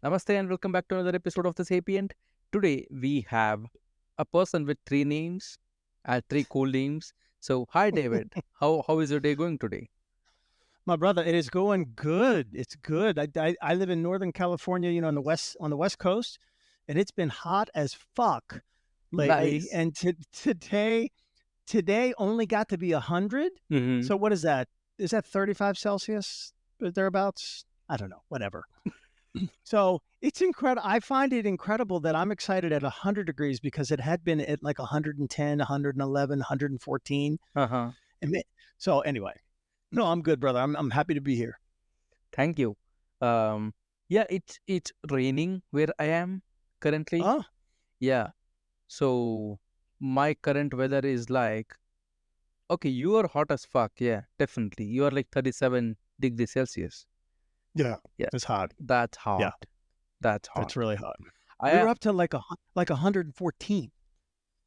Namaste and welcome back to another episode of The Sapient. Today we have a person with three names, three cool names. So, hi David, how is your day going today? My brother, it is going good. It's good. I live in Northern California, on the west coast, and it's been hot as fuck lately. Nice. And today only got to be 100. Mm-hmm. So what is that? Is that 35 Celsius or thereabouts? I don't know. Whatever. So it's incredible. I find it incredible that I'm excited at 100 degrees because it had been at like 110, 111, 114. Uh-huh. And so anyway, no, I'm good, brother. I'm happy to be here. Thank you. Um, yeah, it's raining where I am currently. Oh, Yeah. So my current weather is like, okay, you are hot as fuck. Yeah, definitely. You are like 37 degrees Celsius. yeah, Yeah, it's hot. that's Yeah, hot. That's hot. that's really hot. I We were am, up to like 114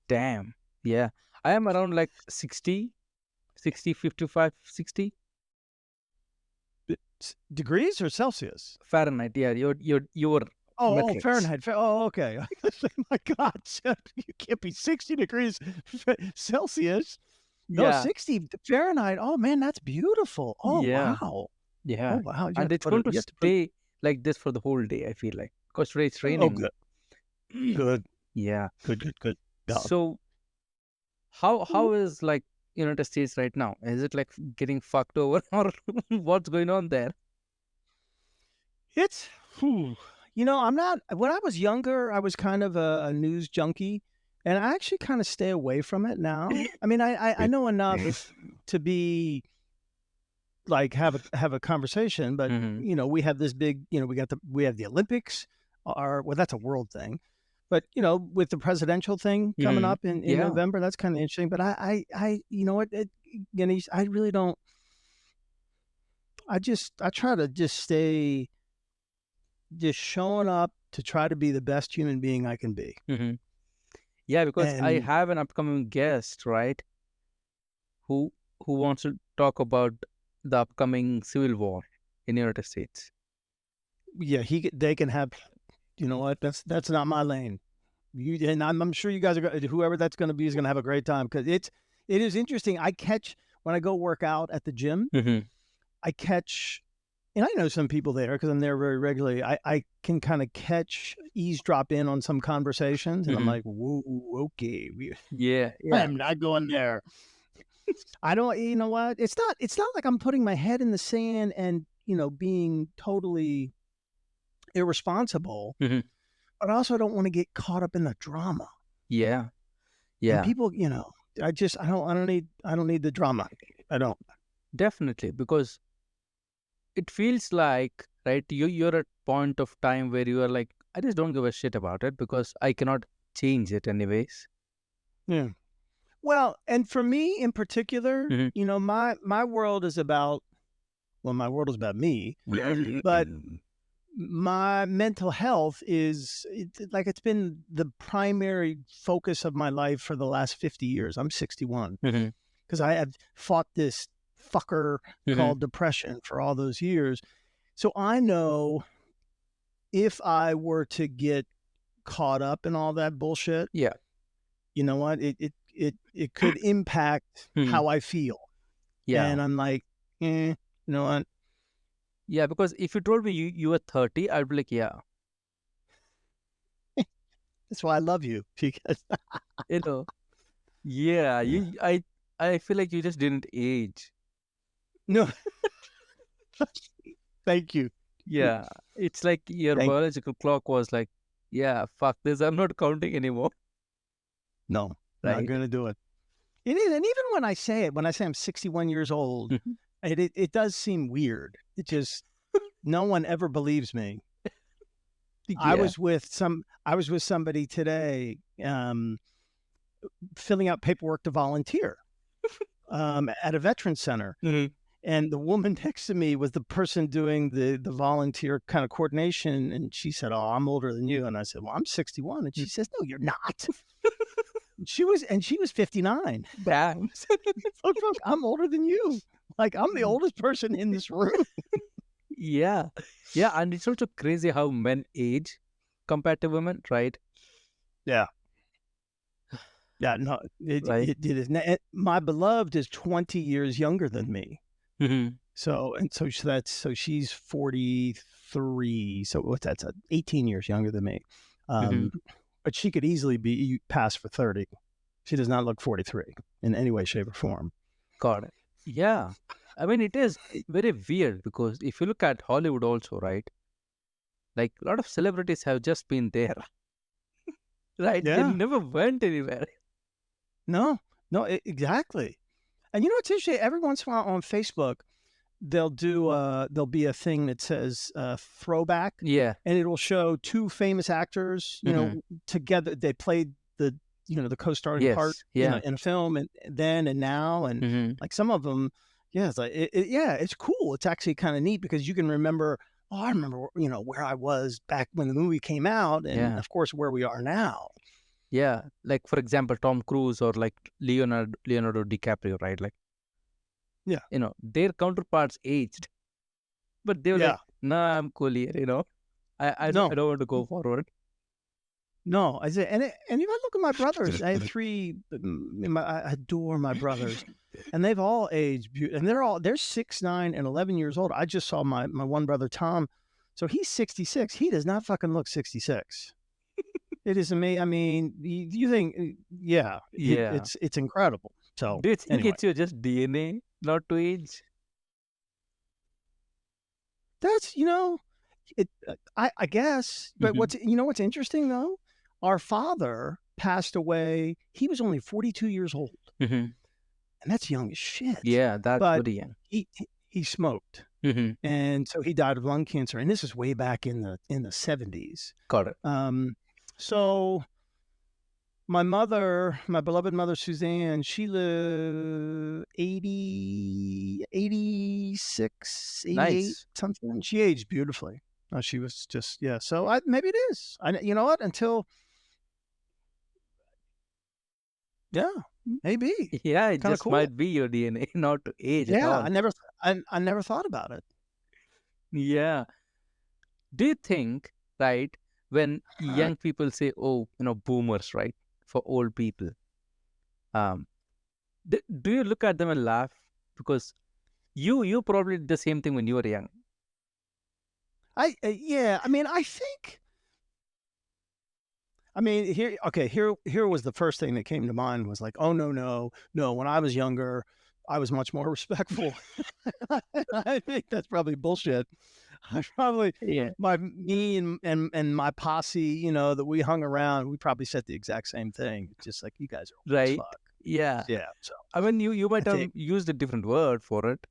damn. Yeah. I am around like 60, 60, 55, 60 degrees or Celsius. Fahrenheit. Yeah, your Oh, metrics. Fahrenheit. Oh, okay. My God, you can't be 60 degrees Celsius. No, Yeah. 60 Fahrenheit. Oh man, that's beautiful. Oh Yeah. wow. Oh Yeah. wow. And it's going to You have to put. stay like this for the whole day, I feel like. Because today it's Oh, raining. good, good, Yeah. good. Yeah. So how is like United States right now? Is it like getting fucked over or what's going on there? It's, whew, I'm not, when I was younger, I was kind of a news junkie, and I actually kind of stay away from it now. I mean, I know enough to be like have a conversation, but Mm-hmm. we have this big, we have the Olympics, well, that's a world thing, but with the presidential thing coming Mm-hmm. up in Yeah. November, that's kind of interesting. But you know what, Ganesh, I really don't. I try to just stay just showing up to try to be the best human being I can be. Mm-hmm. Yeah, because I And have an upcoming guest, right? Who who wants to talk about the upcoming civil war in United States. yeah, they can have. You know what? That's not my lane. And I'm sure you guys are whoever that's going to be is going to have a great time because it is interesting. I catch when I go work out at the gym. Mm-hmm. I catch, and I know some people there because I'm there very regularly. I can kind of eavesdrop in on some conversations, and I'm Mm-hmm. like, whoa, okay, Yeah, I yeah. am not going there. I don't. You know what? It's not like I'm putting my head in the sand and being totally irresponsible, Mm-hmm. but I also don't want to get caught up in the drama. Yeah, And yeah. people, I don't need the drama. I don't. Definitely. Because it feels like, right, you're at point of time where you are like, I just don't give a shit about it because I cannot change it anyways. Yeah. Well, and for me in particular, Mm-hmm. my world is about, well, my world is about me, but my mental health like it's been the primary focus of my life for the last 50 years. I'm 61 Mm-hmm. because I have fought this fucker Mm-hmm. called depression for all those years. So I know if I were to get caught up in all that bullshit, Yeah. you know what? It could impact Mm-hmm. how I feel. Yeah. And I'm like, you know what? Yeah, because if you told me you were 30, I'd be like, yeah, That's why I love you because you know, yeah, I feel like you just didn't age. no, thank you. Yeah, it's like your Thank biological clock was like, yeah, fuck this, I'm not counting anymore, No, not right? gonna do it. It is, and even when I say it, when I say I'm 61 years old, Mhm. it does seem weird. It just no one ever believes me. Yeah. I was with somebody today, filling out paperwork to volunteer at a veteran center. Mhm. And the woman next to me was the person doing the volunteer kind of coordination. And she said, "Oh, I'm older than you." And I said, "Well, I'm 61." And she says, "No, you're not." She was 59. Damn. Look, I'm older than you. Like I'm the oldest person in this room. Yeah. Yeah. And it's also crazy how men age compared to women, right? Yeah. Yeah, no, Right. it is. My beloved is 20 years younger than me. Mm-hmm. So she's 43. So what's that? 18 years younger than me. Mm-hmm. But she could easily be passed for 30. She does not look 43 in any way, shape, or form. Got it. Yeah. I mean, it is very weird because if you look at Hollywood also, right? Like a lot of celebrities have just been there, right? They Yeah. never went anywhere. No, no, exactly. And you know what's interesting? Every once in a while on Facebook, there'll be a thing that says throwback, Yeah. and it'll show two famous actors, Mm-hmm. together. They played the co-starring part Yes. Yeah. in a film, and then and now, and Mm-hmm. like some of them, yeah, it's like yeah, it's cool. It's actually kind of neat because you can remember. Oh, I remember, where I was back when the movie came out, and Yeah. of course where we are now. Yeah. Like for example, Tom Cruise or like Leonardo DiCaprio, right? Like, Yeah, their counterparts aged, but they were like, yeah. nah, I'm cool here, I No, don't want to go forward. no. I say, and if I look at my brothers, I have three. I adore my brothers, and they've all aged, and they're 6, 9, and 11 years old. I just saw my one brother Tom, so he's 66. He does not fucking look 66. It is amazing. I mean, you think, yeah, Yeah. it's incredible. So Do you think anyway, it's your just DNA not to age? that's it. I guess, but Mm-hmm. what's interesting though, our father passed away. He was only 42 years old, Mm-hmm. and that's young as shit. Yeah, that's But very young. he smoked, Mm-hmm. and so he died of lung cancer. And this is way back in the 70s. Got it. So my beloved mother Suzanne, she lived 80, 86, 88, Nice. something. She aged beautifully. She was just, yeah. So maybe it is. You know what? Yeah, maybe. Yeah, it Kind of just cool. might be your DNA not to age at Yeah, all. I never thought about it. Yeah. Do you think, right, when young people say, oh, boomers, right, for old people, um, do you look at them and laugh? Because you probably did the same thing when you were young. Yeah. Here was the first thing that came to mind was like, oh no. When I was younger, I was much more respectful. I think that's probably bullshit. I probably Yeah. me and my posse, that we hung around, we probably said the exact same thing. It's just like, you guys are old as Right? fuck. Yeah. Yeah. So I mean, you I might have think, used a different word for it.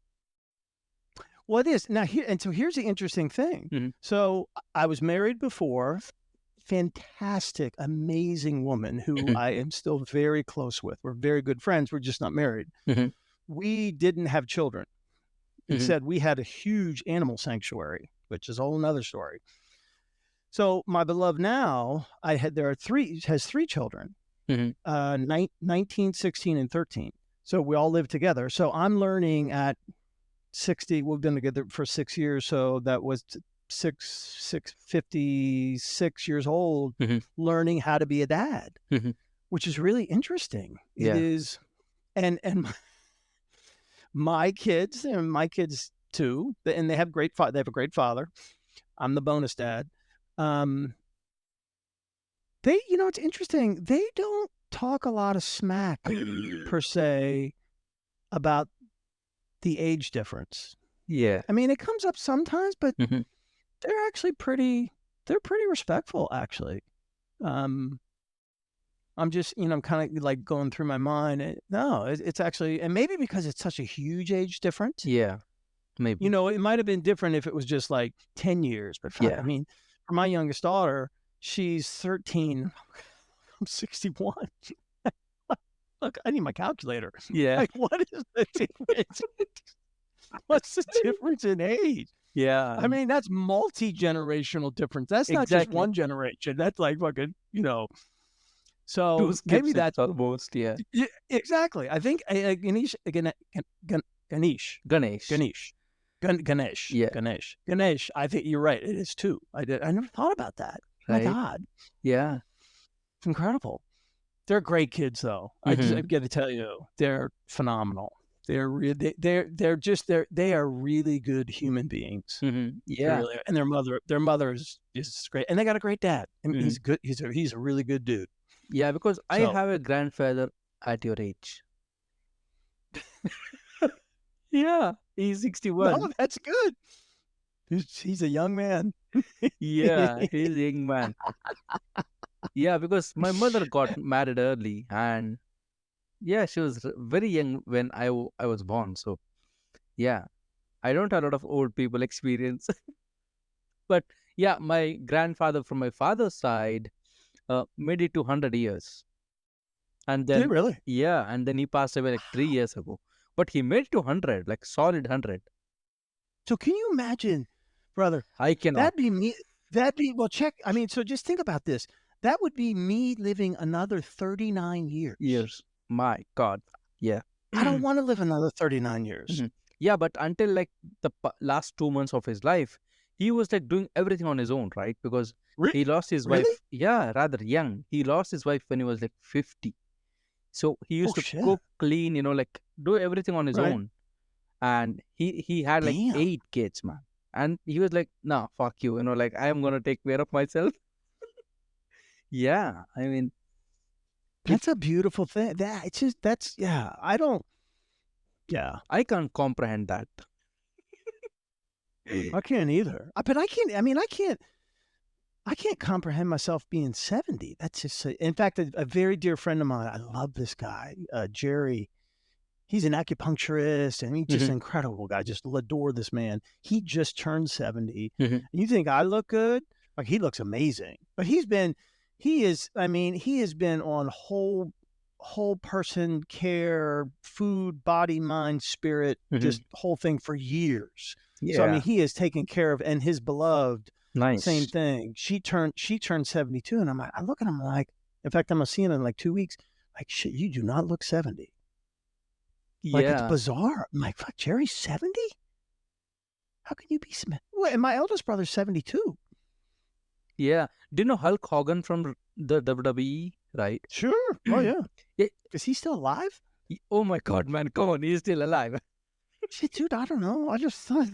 well, it is now here, and so here's the interesting thing. Mhm. So I was married before. Fantastic, amazing woman who Mhm. I am still very close with. We're very good friends. We're just not married. Mhm. We didn't have children. Mhm. Instead, we had a huge animal sanctuary, which is a whole nother story. So my beloved now, has three children, Mhm. 19, 16, and 13. So we all live together. So I'm learning at 60. We've been together for 6 years. So that was 56 years old, Mhm. learning how to be a dad, Mhm. which is really interesting. It Yeah. is, and my kids and my kids too, and they have they have a great father. I'm the bonus dad. They, it's interesting. They don't talk a lot of smack per se about the age difference. Yeah. I mean, it comes up sometimes, but Mhm. they're actually they're pretty respectful, actually. I'm just, I'm kind of like going through my mind. No, it's actually, and maybe because it's such a huge age difference, Yeah. Maybe. it might have been different if it was just like 10 years, but fuck, I Yeah. mean, for my youngest daughter, she's 13. I'm 61. Look, I need my calculator. Yeah. Like, what is the difference? What's the difference in age? Yeah. I mean, that's multi-generational difference. That's not just Exactly. one generation. That's like fucking, So Two maybe skips that's almost. Yeah. exactly. I think Ganesh, Ganesh. Ganesh. Ganesh. Yeah. Ganesh. I think you're right. It is too. I never thought about that. My Right. God, Yeah. it's incredible. They're great kids, though. Mhm. I've got to tell you, they're phenomenal. They are really good human beings. Mhm. They Yeah. really are. And their mother is great, and they got a great dad. And Mhm. he's good. He's a really good dude. Yeah, because I So have a grandfather at your age. Yeah, he's no, 61. that's good. He's a young man. Yeah, he's a young man. Yeah, because my mother got married early, and yeah, she was very young when I was born. So yeah, I don't have a lot of old people experience. But yeah, my grandfather from my father's side made it to 100 years. And Did then, really? yeah, and then he passed away like 3 years ago. But he made it to 100, like solid 100. So can you imagine, brother? I cannot. That'd be me. Well. Check. I mean, so just think about this. That would be me living another 39 years. Years. My God. Yeah. I don't want to live another 39 years. Mhm. Yeah, but until like the last 2 months of his life, he was like doing everything on his own, right? Because he lost his Really? wife. Yeah, rather young. He lost his wife when he was like 50. So he used Oh to shit! cook, clean, like do everything on his Right. own. And he had like Damn. 8 kids, man. And he was like, "No, fuck you, like I am gonna take care of myself." Yeah, I mean, That's a beautiful thing. Yeah. I don't. Yeah. I can't comprehend that. I can't either. But I can't. I mean, I can't. I can't comprehend myself being 70. That's just. In fact, a very dear friend of mine. I love this guy, Jerry. He's an acupuncturist, and he's just an Mhm. incredible guy. Just adore this man. He just turned 70. Mhm. You think I look good? Like, he looks amazing. But he has been on whole person care, food, body, mind, spirit, Mhm. just whole thing for years. So I Yeah, mean, he is taken care of, and his beloved, same nice. thing. She turned 72, and I look at him like, in fact, I'm gonna see him in like 2 weeks. Like, shit, you do not look 70. Like, it's Yeah, bizarre. I'm like, fuck, Jerry's 70? How can you be? Well, and my eldest brother's 72. yeah. Do you know Hulk Hogan from the WWE, right? Sure. Oh yeah. Yeah. Is he still alive? Oh my God, man, come on, he's still alive. Shit, dude, I don't know. I just thought,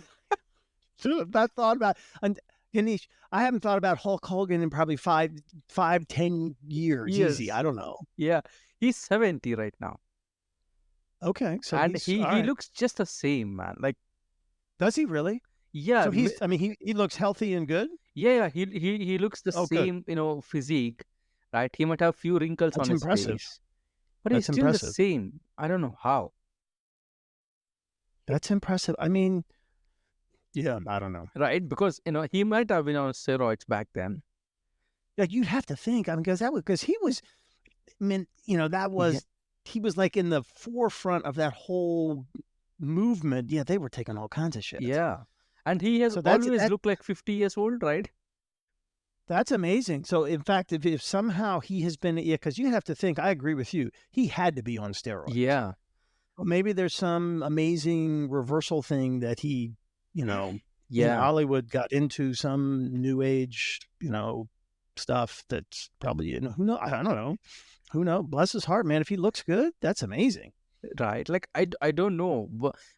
dude, I thought about, and Ganesh, I haven't thought about Hulk Hogan in probably 10 years. Easy. Yes. I don't know. Yeah, he's 70 right now, Okay, so and he's he all he right. looks just the same, man. Like, Does he really? yeah, So I mean, he looks healthy and good. yeah, he looks the Oh, good. same, physique, right? He might have few wrinkles on That's his impressive. face, but he's That's still the impressive. same. I don't know how. That's impressive. I mean, yeah, I don't know. Right? Because he might have been on steroids back then. Like, you'd have to think. I mean, because he was, I mean, that was, he was like in the forefront of that whole movement. Yeah, they were taking all kinds of shit. Yeah, and he has So that's always looked like 50 years old, right? that's amazing. So in fact, if somehow he has been, yeah, because you have to think. I agree with you. He had to be on steroids. Yeah, Well, maybe there's some amazing reversal thing that he, in yeah, Hollywood got into some new age, stuff that's probably, who knows? I don't know. Who knows? Bless his heart, man. If he looks good, that's amazing. right. Like I don't know,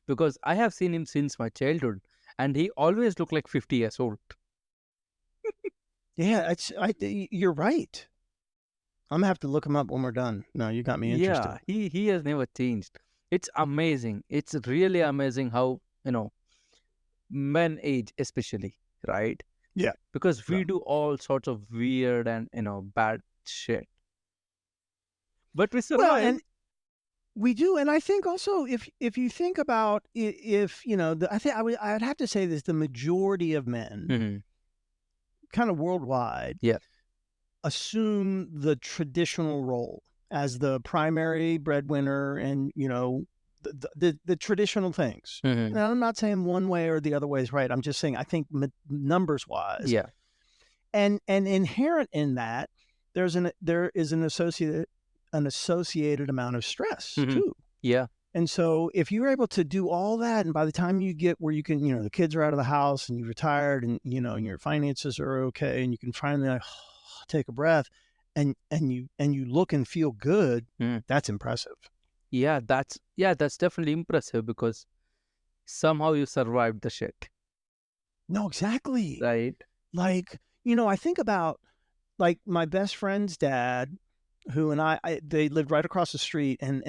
because I have seen him since my childhood, and he always looked like 50 years old. Yeah, you're right. I'm gonna have to look him up when we're done. No, you got me interested. Yeah, he has never changed. It's amazing. It's really amazing how men age, especially, right? Yeah. Because we Yeah. do all sorts of weird and bad shit, but we Well, survive. and we do, and I think also if you think about if I think I'd have to say this: the majority of men, Mhm. kind of worldwide, Yeah. assume the traditional role as the primary breadwinner, and the traditional things. Mhm. Now, I'm not saying one way or the other way is right. I'm just saying I think numbers wise, Yeah. and inherent in that, there is an associated amount of stress Mhm. too. Yeah. And so if you're able to do all that, and by the time you get where you can, the kids are out of the house and you've retired and, and your finances are okay and you can finally like, take a breath and you look and feel good, Mm. that's impressive. Yeah, that's definitely impressive because somehow you survived the shit, No, exactly. right? Like, I think about like my best friend's dad, who and they lived right across the street, and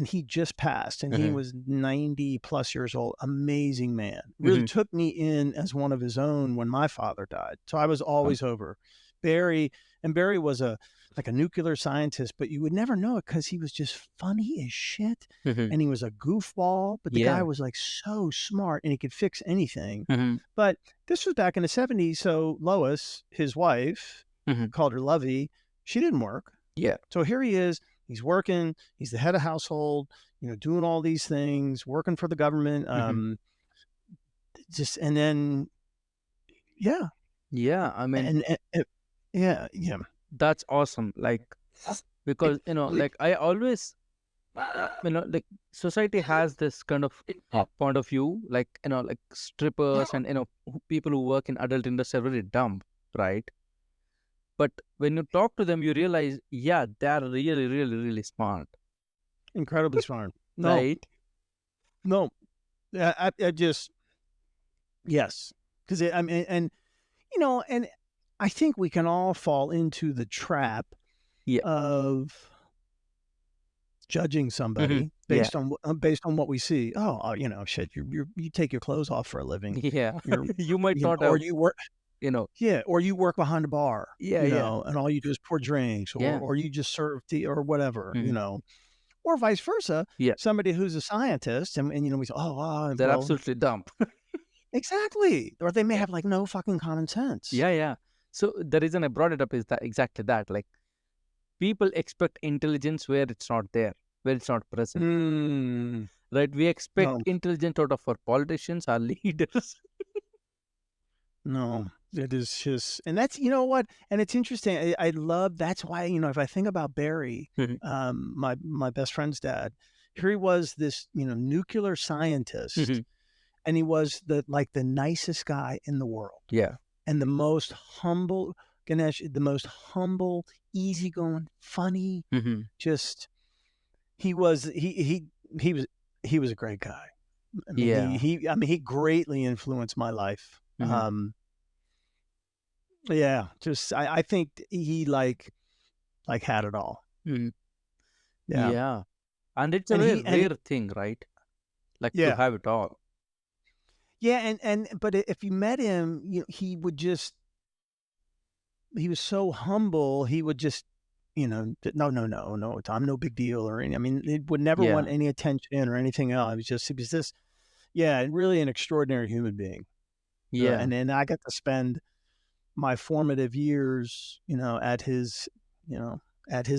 he just passed, and he Mhm. was 90 plus years old. Amazing man. Really Mhm. took me in as one of his own when my father died. So I was always over. Barry was like a nuclear scientist, but you would never know it because he was just funny as shit. Mhm. And he was a goofball, but the guy Yeah. was like so smart and he could fix anything. Mhm. But this was back in the 70s. So Lois, his wife, Mhm. called her Lovey, she didn't work. Yeah. So here he is, he's working, he's the head of household, doing all these things, working for the government. Mhm. And then, yeah. Yeah, I mean, Yeah, yeah. that's awesome. Like, because, like I always, like society has this kind of point of view, like, like strippers and, people who work in adult industry are very dumb, right? But when you talk to them, you realize, yeah, they're really, really, really smart, Incredibly smart. No, right? no. I just, yes. Because I mean, and I think we can all fall into the trap Yeah. of judging Mhm. somebody Yeah. based on what we see. Oh, shit, you take your clothes off for a living. Yeah. You're, You might not or have, you work, you know, yeah, or you work behind a bar, yeah, yeah, and all you do is pour drinks, yeah. or you just serve tea or whatever, Mhm. or vice versa. Yeah. Somebody who's a scientist, and we say, They're well, absolutely dumb. exactly, or they may have like no fucking common sense. Yeah, yeah. So the reason I brought it up is that exactly that. Like, people expect intelligence where it's not there, where it's not present. Mm, Right? We expect no, intelligence out of our politicians, our leaders. no, it is just, and that's what, and it's interesting. I love that's why if I think about Barry, Mhm. my best friend's dad, here he was, this nuclear scientist, Mhm. and he was the nicest guy in the world. Yeah. And the most humble, Ganesh, the most humble, easygoing, funny, Hmm. just he was he was he was a great guy. I mean, Yeah. he greatly influenced my life. Hmm. Yeah, just I think he had it all. Hmm. Yeah. Yeah. And it's a And very he rare thing, right? Like to yeah. have it all. Yeah, and but if you met him, he would just he was so humble, he would just, no, no, no, no, I'm no big deal or any. I mean, he would never want Yeah. any attention or anything else. He was just, yeah, really an extraordinary human being. Yeah. And then I got to spend my formative years, at his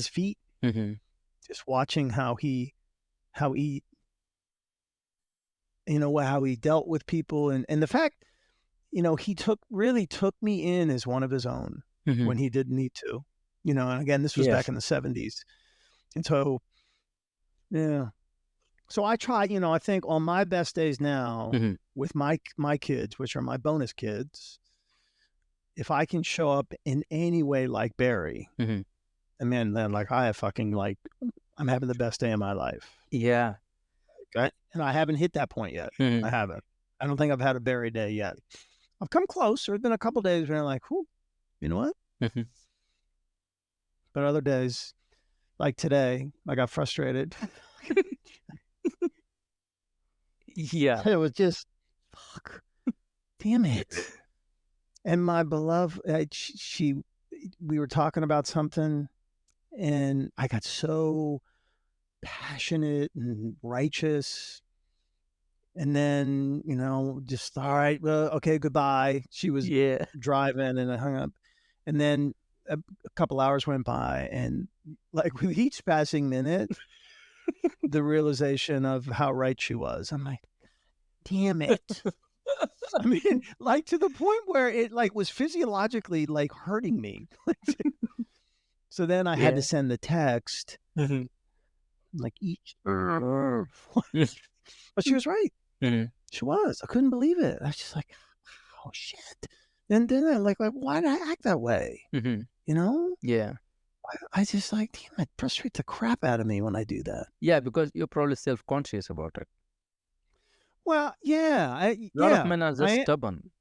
feet, Hmm. just watching how he, how he dealt with people, and the fact, he really took me in as one of his own Hmm. when he didn't need to, and again, this was Yeah. back in the 70s. And so, yeah. So I try, I think on my best days now Hmm. with my kids, which are my bonus kids, if I can show up in any way like Barry, Hmm. and man, then I'm having the best day of my life. Yeah. Okay. And I haven't hit that point yet. Hmm. I haven't. I don't think I've had a Barry day yet. I've come close. There's been a couple days where I'm like, whew, you know what? Hmm. But other days, like today, I got frustrated. Yeah. It was just, fuck, damn it. And my beloved, we were talking about something, and I got so passionate and righteous. And then, just, all right, well, okay, goodbye. She was Yeah. driving and I hung up. And then a couple hours went by, and like with each passing minute, the realization of how right she was. I'm like, damn it. I mean, like to the point where it was physiologically hurting me. So then I had Yeah. to send the text Hmm. like each. But she was right. Mhm. She was. I couldn't believe it. I was just like, oh shit. Then I like why did I act that way? Mhm. You know? Yeah. I just like, damn, it frustrates the crap out of me when I do that. Yeah, because you're probably self-conscious about it. Well, yeah, A lot of men are just stubborn.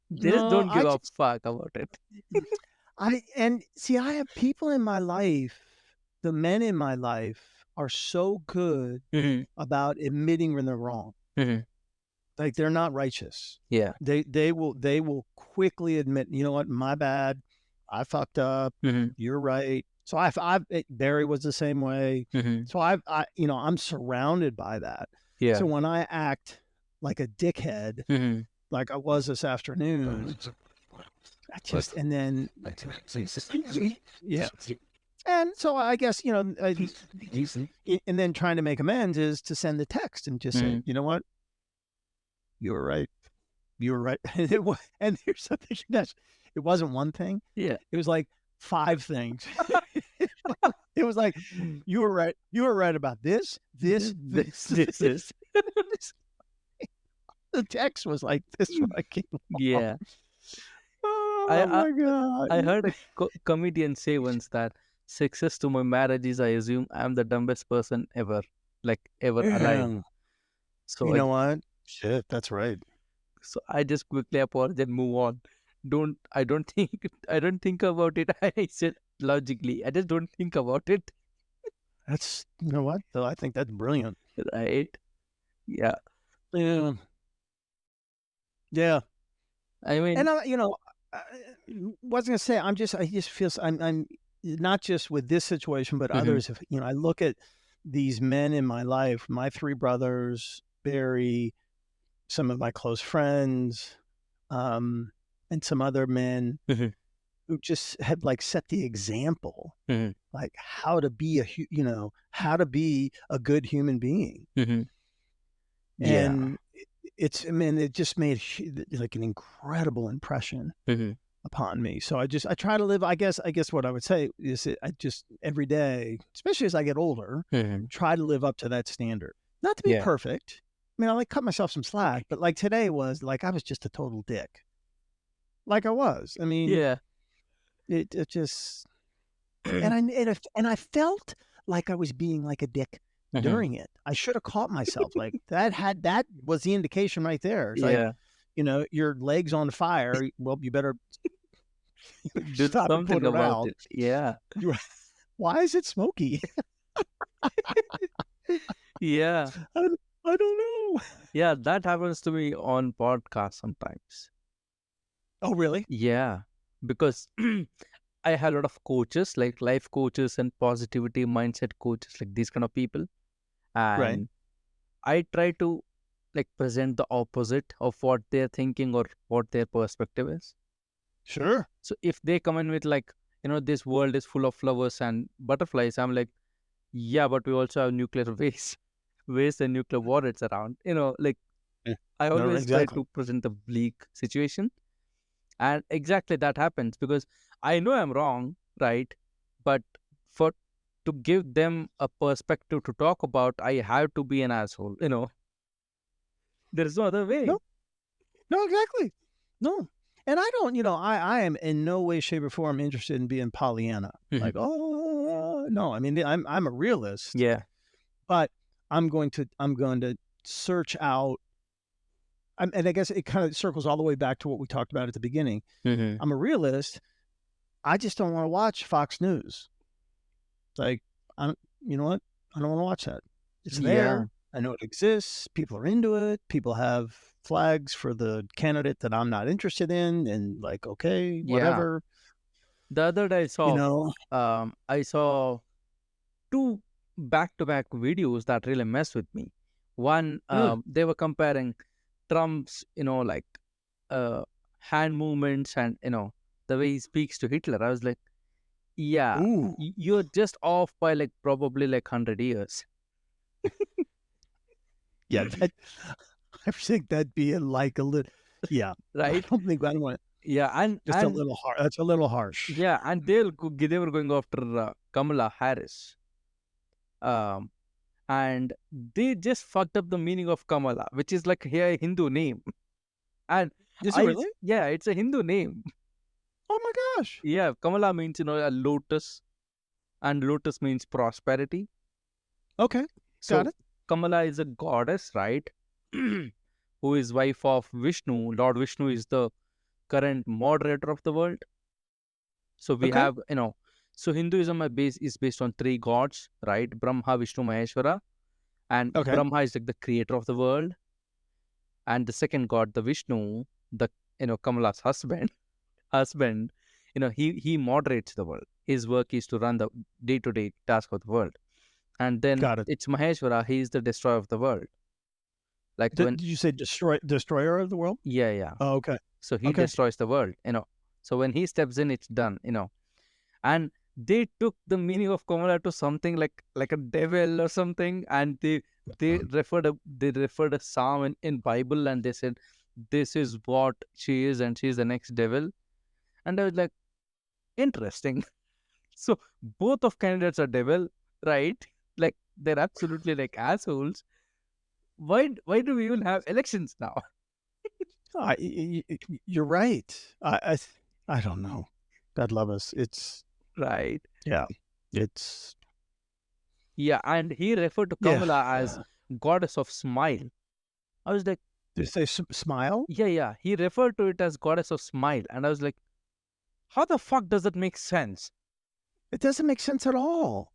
They just no, don't give a fuck about it. and see, I have people in my life, the men in my life are so good Mhm. about admitting when they're wrong. Mhm. Like they're not righteous. Yeah. They will quickly admit, you know what, my bad. I fucked up. Mhm. You're right. So Barry was the same way. Mhm. So I'm surrounded by that. Yeah. So when I act like a dickhead, Mhm. like I was this afternoon, I just and then yeah. And so I guess and then trying to make amends is to send the text and just say, Mhm. you know what, you were right. You were right. And here's something that's it wasn't one thing. Yeah. It was like 5 things. It was like, you were right. You were right about this. This. The text was like this fucking long. Yeah. Oh I my God. I heard a comedian say once that success to my marriage is I assume I'm the dumbest person ever, like ever alive. Yeah. So You know what? Shit, that's right. so I just quickly apologize and move on. I don't think about it. I said logically. I just don't think about it. That's, you know what, though? I think that's brilliant. Right? Yeah. Yeah. Yeah. I mean, And I was going to say, I just feel, I'm not just with this situation, but Mhm. others. If, I look at these men in my life, my 3 brothers, Barry, some of my close friends, and some other men Mhm. who just had like set the example, Mhm. like how to be how to be a good human being. Mhm. Yeah. And it just made like an incredible impression Mhm. upon me. So I try to live, I guess what I would say is I just every day, especially as I get older, Mhm. try to live up to that standard. Not to be Yeah. perfect. I mean, I like cut myself some slack, but like today was like I was just a total dick. Like I was. I mean, Yeah. it just and I felt like I was being like a dick Mhm. during it. I should have caught myself. Like that was the indication right there. It's like, Yeah. your leg's on fire. Well, you better Do stop and something put it about out. it. Yeah. Why is it smoky? Yeah. I don't know. Yeah. That happens to me on podcasts sometimes. Oh, really? Yeah. Because I had a lot of coaches, like life coaches and positivity mindset coaches, like these kind of people. Right. And I try to like present the opposite of what they're thinking or what their perspective is. Sure. So if they come in with like, this world is full of flowers and butterflies, I'm like, yeah, but we also have nuclear waste and nuclear warheads around. Like Yeah. I No, always try exactly. to present the bleak situation. And exactly that happens because I know I'm wrong, right? But for to give them a perspective to talk about, I have to be an asshole. There is no other way. No, exactly. No. And I don't, I am in no way, shape, or form interested in being Pollyanna. Mhm. Like, oh no. I mean, I'm a realist. Yeah. But I'm going to search out. And I guess it kind of circles all the way back to what we talked about at the beginning. Mhm. I'm a realist. I just don't want to watch Fox News. Like, you know what? I don't want to watch that. It's there. Yeah. I know it exists. People are into it. People have flags for the candidate that I'm not interested in, and like, okay, Yeah. whatever. The other day I saw 2 back-to-back videos that really messed with me. One, they were comparing Trump's, hand movements and, the way he speaks to Hitler. I was like, yeah, Ooh. you're just off by like probably like 100 years. Yeah, I think that'd be like a little, yeah. Right? I don't want Yeah, and just a little hard. That's a little harsh. yeah, and they were going after Kamala Harris. um, and they just fucked up the meaning of Kamala, which is like here a Hindu name. And Is it really? yeah, it's a Hindu name. Oh my gosh. Yeah, Kamala means a lotus, and lotus means prosperity. Okay. So Got it. Kamala is a goddess, right? Who is wife of Vishnu. Lord Vishnu is the current moderator of the world. So we Okay. have, so Hinduism is based on three gods, right? Brahma, Vishnu, Maheshwara. And Okay. Brahma is like the creator of the world. And the second god, the Vishnu, the Kamala's husband, he moderates the world. His work is to run the day-to-day task of the world. And then Got it. it's Maheshwara, he is the destroyer of the world. Like Did you say destroyer of the world? yeah. Oh, okay. So he Okay. destroys the world, So when he steps in, it's done, And they took the meaning of Kamala to something like a devil or something, and they referred a psalm in Bible, and they said this is what she is, and she's the next devil. And I was like, interesting. So both of candidates are devil, right? Like they're absolutely like assholes. Why do we even have elections now? You're right. I don't know. God love us. It's Right. it's Yeah, and he referred to Kamala as goddess of smile. I was like, Did it say smile? yeah. He referred to it as goddess of smile, and I was like, how the fuck does that make sense? It doesn't make sense at all.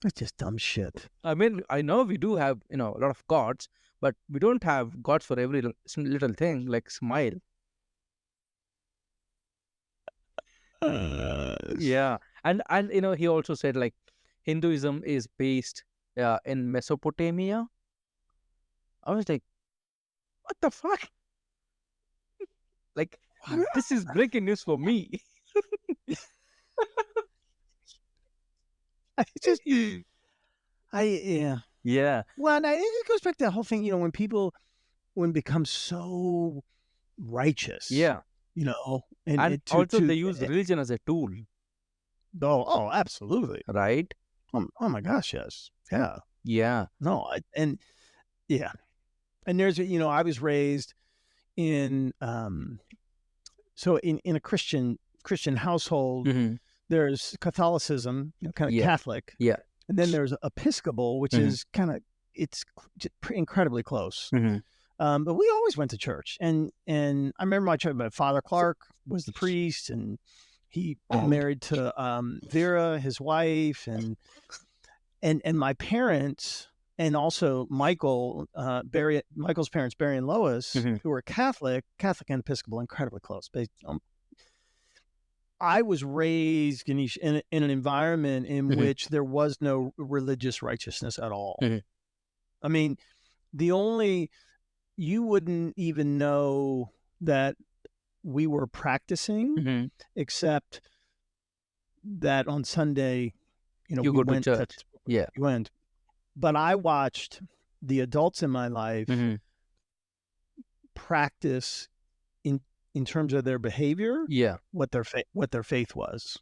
It's just dumb shit. I mean, I know we do have a lot of gods, but we don't have gods for every little thing like smile. Yeah, and he also said like Hinduism is based in Mesopotamia. I was like, what the fuck? Like, this is breaking news for me. Yeah. Well, it goes back to the whole thing. When it becomes so righteous. Yeah. And also they use religion as a tool. Oh, absolutely. Right. Oh my gosh, yes. Yeah. Yeah. No, and there's I was raised in so in a Christian household. Mm-hmm. There's Catholicism, kind of Catholic. Yeah. And then there's Episcopal, which is kind of incredibly close. Mm-hmm. But we always went to church, and I remember my Father Clark was the priest, and he married to Vera, his wife, and my parents, and also Michael's parents, Barry and Lois, who were Catholic and Episcopal, incredibly close. But I was raised, Ganesh, in an environment in which there was no religious righteousness at all. I mean, you wouldn't even know that we were practicing, except that on Sunday, you go to church. You went. But I watched the adults in my life practice in terms of their behavior, what their faith was.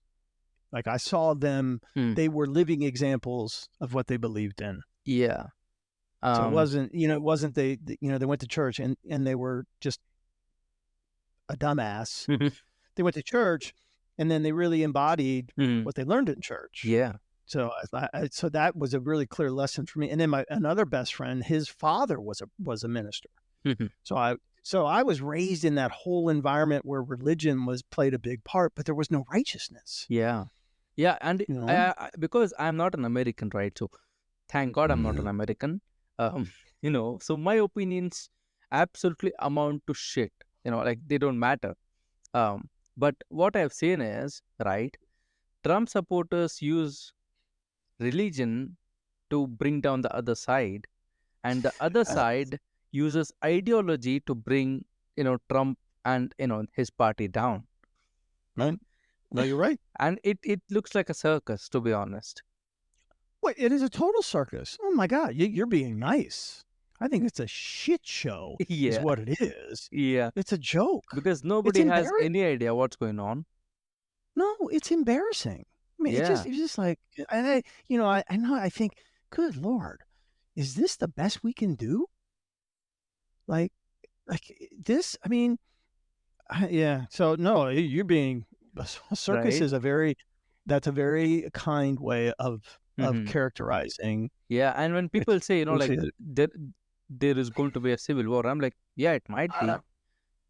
Like I saw them, they were living examples of what they believed in. Yeah. So it wasn't they went to church and they were just a dumbass. They went to church and then they really embodied what they learned in church. Yeah. So so that was a really clear lesson for me. And then another best friend, his father was a minister. So I was raised in that whole environment where religion played a big part, but there was no righteousness. Yeah. And because I'm not an American, right? So thank God I'm not an American. So my opinions absolutely amount to shit. Like they don't matter. But what I've seen is, right, Trump supporters use religion to bring down the other side, and the other side uses ideology to bring Trump and his party down. Right? No, you're right. And it looks like a circus, to be honest. Wait, it is a total circus. Oh my God, you're being nice. I think it's a shit show. Is what it is. Yeah, it's a joke because nobody has any idea what's going on. No, it's embarrassing. I mean, Yeah, it's just like, and I know, I think, good Lord, is this the best we can do? Like, this, I mean, yeah. So no, you're being, a circus right. is that's a very kind way of Hmm. characterizing Yeah, and when it's people say, like associated. there is going to be a civil war, I'm like, yeah, it might be,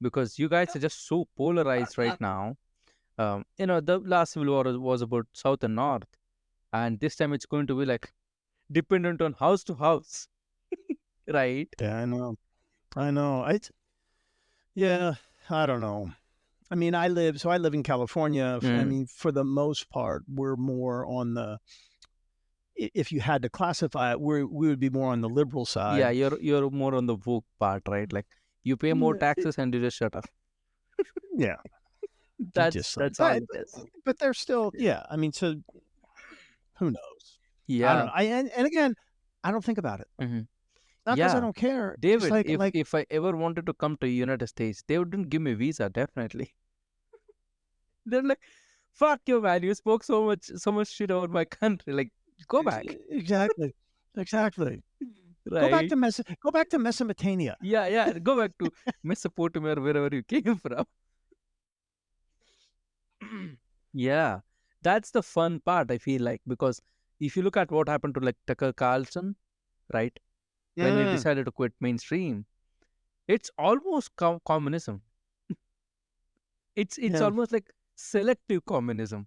because you guys are just so polarized right now. The last civil war was about South and North, and this time it's going to be like dependent on house to house, right? Yeah, I know. Yeah, I don't know. I mean, I live in California. I Mm. mean, for the most part, we're more on the, if you had to classify it, we would be more on the liberal Yeah, side. you're more on the woke part, right? Like you pay more Mm, taxes and you just shut up. Yeah, That's just like, that's all it is. but they're still, yeah. I mean, so who knows? I don't Yeah. know. And again, I don't think about it. Hmm. Not because I Yeah, don't care. Just David, like if I ever wanted to come to United States, they wouldn't give me visa, definitely. They're like, fuck you, man. You spoke so much shit over my country. Like, go back. exactly, exactly. Right? Go back to Mesopotamia. Yeah, yeah. Go back to Mesopotamia or wherever you came from. Yeah. That's the fun part, I feel like, because if you look at what happened to like Tucker Carlson, right? When he Mm, decided to quit mainstream, it's almost communism. It's yeah, almost like selective communism,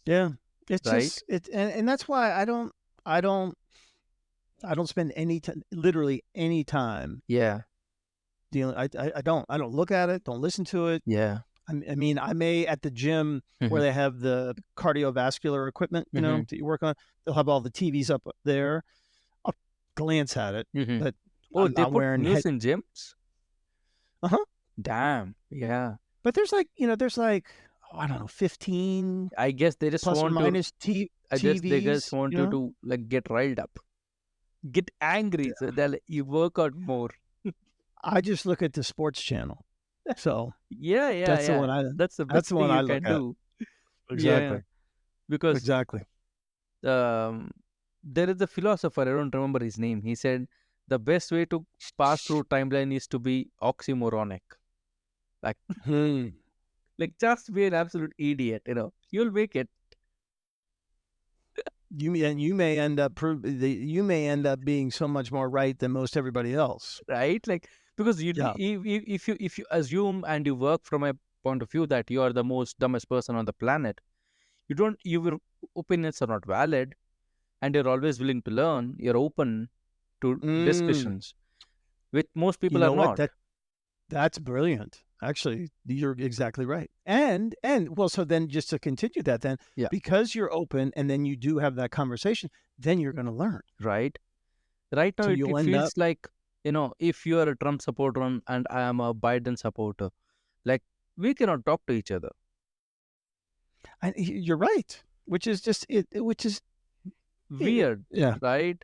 yeah. It's right? just and that's why I don't I don't spend literally any time Yeah. dealing. I don't look at it. Don't listen to it. Yeah. I mean, I may at the gym Hmm. where they have the cardiovascular equipment, Hmm. that you work on. They'll have all the TVs up there. I'll glance at it, Hmm. but Oh, I'm they not put wearing news in gyms? Uh-huh. Damn. Yeah. But there's like, oh, I don't know, 15 I guess they just plus or want to, minus I guess they just TVs, want you to like get riled up, get angry. So that you work out more. I just look at the sports channel. So Yeah, yeah, that's the yeah. one I That's the that's best the thing one you I look can at. do. Yeah. Exactly. Because Exactly. um, there is a philosopher, I don't remember his name. He said the best way to pass through timeline is to be oxymoronic. Like, Hmm. like just be an absolute idiot, You'll make it, You may end up you may end up being so much more right than most everybody else. right? Like, because Yeah. if you assume and you work from a point of view that you are the most dumbest person on the planet, your opinions are not valid, and you're always willing to learn. You're open to Mm. discussions, which most You people are know what? not. That's brilliant. Actually, you're exactly right. And well, so then just to continue that then, Yeah, because you're open and then you do have that conversation, then you're going to learn. right. Right now, So you'll it end feels up like, if you are a Trump supporter and I am a Biden supporter, like we cannot talk to each other. you're right, which is just which is Weird, yeah. right?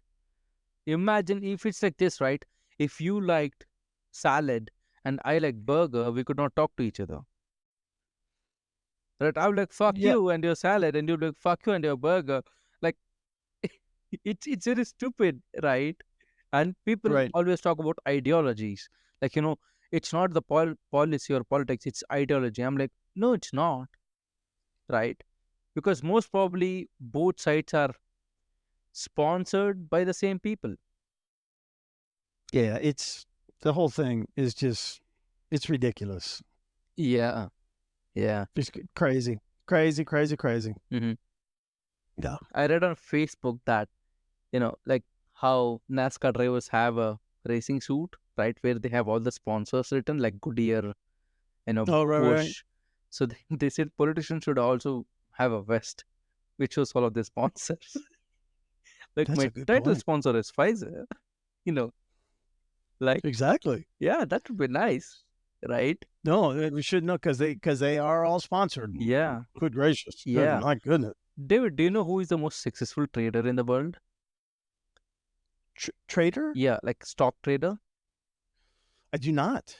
Imagine if it's like this, right? If you liked salad and I like burger, we could not talk to each other. Right? I would like fuck Yeah, you and your salad, and you'd like fuck you and your burger. Like it's very stupid, right? And people right. always talk about ideologies. Like, it's not the policy or politics, it's ideology. I'm like, no, it's not, right? Because most probably both sides are sponsored by the same people. Yeah, it's the whole thing is just it's ridiculous. Yeah. Yeah. It's crazy. Crazy, crazy, crazy. Hmm. Yeah. I read on Facebook that, like how NASCAR drivers have a racing suit, right? Where they have all the sponsors written, like Goodyear, Oh, right. Bush. So they said politicians should also have a vest which shows all of their sponsors. Like That's my a good title point. sponsor is Pfizer, you know, like, Exactly. yeah, that would be nice, right? No, we should know because they are all sponsored. Yeah, Good gracious. Good, yeah. my goodness. David, do you know who is the most successful trader in the world? Trader? Yeah, like stock trader. I do not.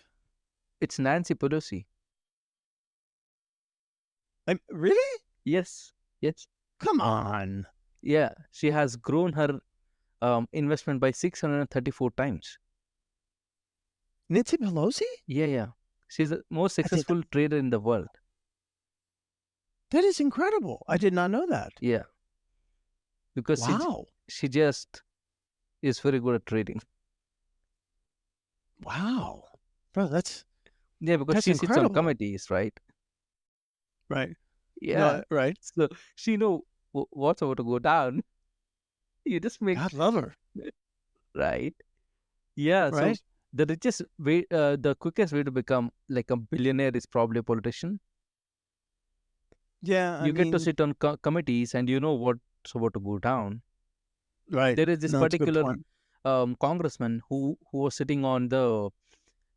It's Nancy Pelosi. Really? Yes. Yes. Come on. Yeah. She has grown her investment by 634 times. Nancy Pelosi? Yeah, yeah. She's the most I think successful trader in the world. that is incredible. I did not know that. Yeah. Because Wow. she just is very good at trading. Wow. Bro, that's Yeah, because she sits on incredible. committees, right? Right. Yeah. No, right. So she know what's about to go down. You just make God love her. right. Yeah. So Right? the richest way, the quickest way to become like a billionaire is probably a politician. Yeah, I You get to mean, sit on committees and you know what's about to go down. right. There is this No, it's a good particular point. congressman who was sitting on the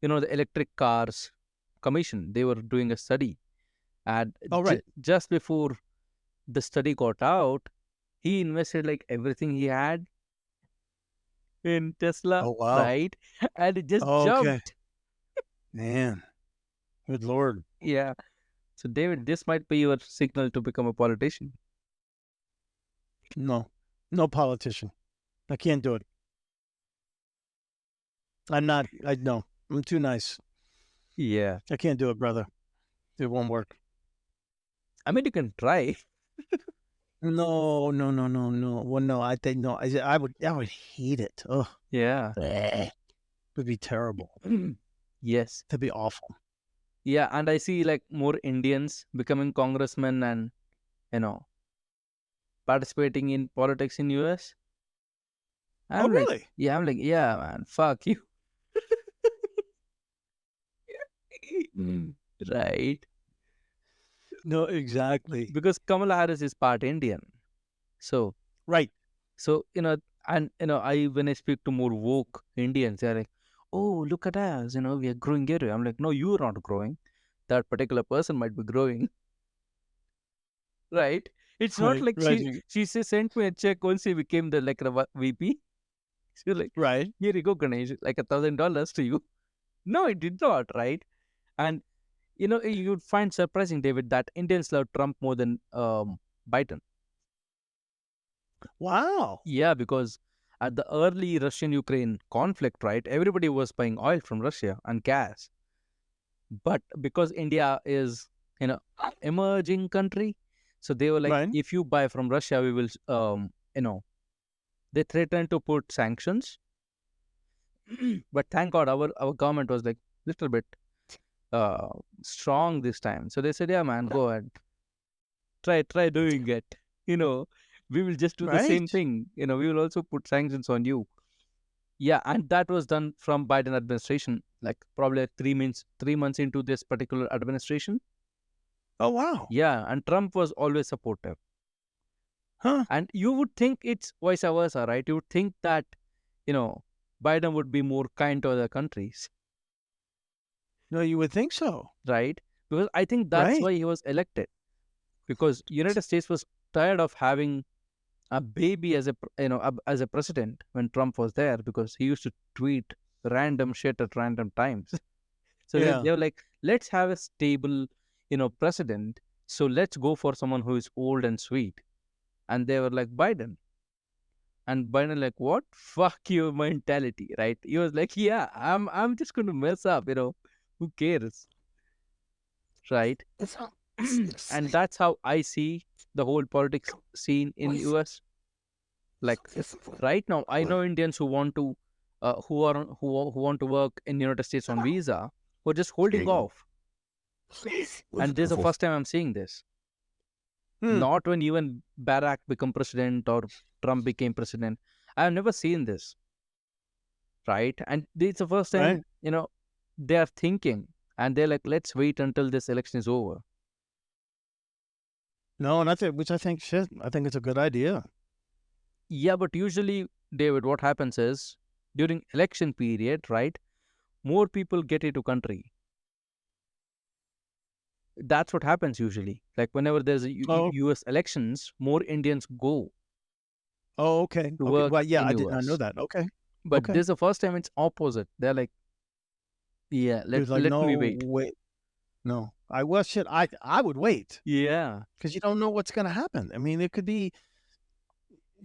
the electric cars commission. They were doing a study, and Oh, right. just before the study got out, he invested like everything he had in Tesla, Oh, wow. right? And it just Okay. jumped. Man. Good Lord. Yeah. So David, this might be your signal to become a politician. No. No politician. I can't do it. I'm not. I no. I'm too nice. Yeah. I can't do it, brother. It won't work. I mean, you can try. No. Well, no. I think no. I would hate it. Oh, Yeah. it would be terrible. Yes. That'd be awful. Yeah. And I see like more Indians becoming congressmen and, you know, participating in politics in US. Oh, I'm like, really? yeah, man, fuck you. Right. No, exactly. Because Kamala Harris is part Indian. So, Right. and, when I speak to more woke Indians, they're like, oh, look at us, we are growing everywhere. I'm like, no, you're not growing. That particular person might be growing. Right. It's not Right. like Right. she sent me a check once she became the like VP. She's like, Right. here you go, Ganesh, like $1,000 to you. No, it did not, right? And you'd find surprising, David, that Indians love Trump more than Biden. Wow. Yeah, because at the early Russian-Ukraine conflict, right, everybody was buying oil from Russia and gas. But because India is, emerging country, so they were like, Right. if you buy from Russia, we will, they threatened to put sanctions. But thank God our government was like little bit strong this time. So they said, yeah, man, go ahead. Try doing it. We will just do the same Right. thing. We will also put sanctions on you. Yeah, and that was done from Biden administration, like probably like 3 months into this particular administration. Oh, wow. Yeah, and Trump was always supportive. Huh. And you would think it's vice versa, right? You would think that, Biden would be more kind to other countries, No, you would think so. right? Because I think that's Right. why he was elected. Because United States was tired of having a baby as as a president when Trump was there, because he used to tweet random shit at random times. So Yeah. they were like, let's have a stable, president. So let's go for someone who is old and sweet. And they were like, Biden. And Biden like, what? Fuck your mentality, right? He was like, yeah, I'm just going to mess up, who cares, right? And that's how I see the whole politics scene in US. Like right now, I know Indians who want to, who want to work in United States on visa, who are just holding off. And this is the first time I'm seeing this. Not when even Barack became president or Trump became president. I've never seen this. Right? And it's the first time, Right. they are thinking and they're like, let's wait until this election is over. No, and which I think it's a good idea. Yeah, but usually, David, what happens is during election period, right? More people get into country. That's what happens usually. Like whenever there's a US elections, more Indians go Oh, okay. to Okay. work Well, yeah, in I did not know US. that. Okay. But Okay. this is the first time it's opposite. They're like, yeah, It was like, let no, me wait. wait. No, I wish it. I would wait Yeah. because you don't know what's going to happen. I mean, it could be.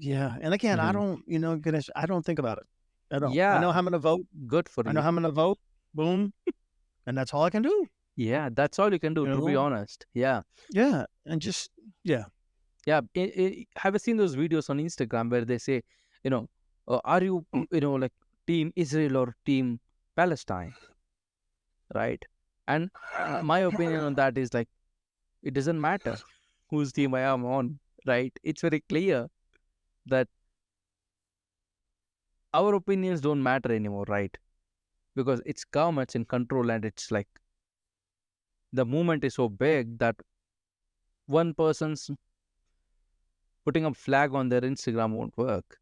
Yeah, and again, I Mhm. don't. Ganesh, I don't think about it. I don't. I know Yeah. how I'm going to vote. Good for I know you. how I'm going to vote. Boom, and that's all I can do. Yeah, that's all you can do, You to be know. honest. Yeah. Yeah, and just yeah. Yeah. Have you seen those videos on Instagram where they say, you know, are you, like team Israel or team Palestine? Right. And my opinion on that is like, it doesn't matter whose team I am on. Right. It's very clear that our opinions don't matter anymore. Right. Because it's government's in control, and it's like the movement is so big that one person's putting a flag on their Instagram won't work.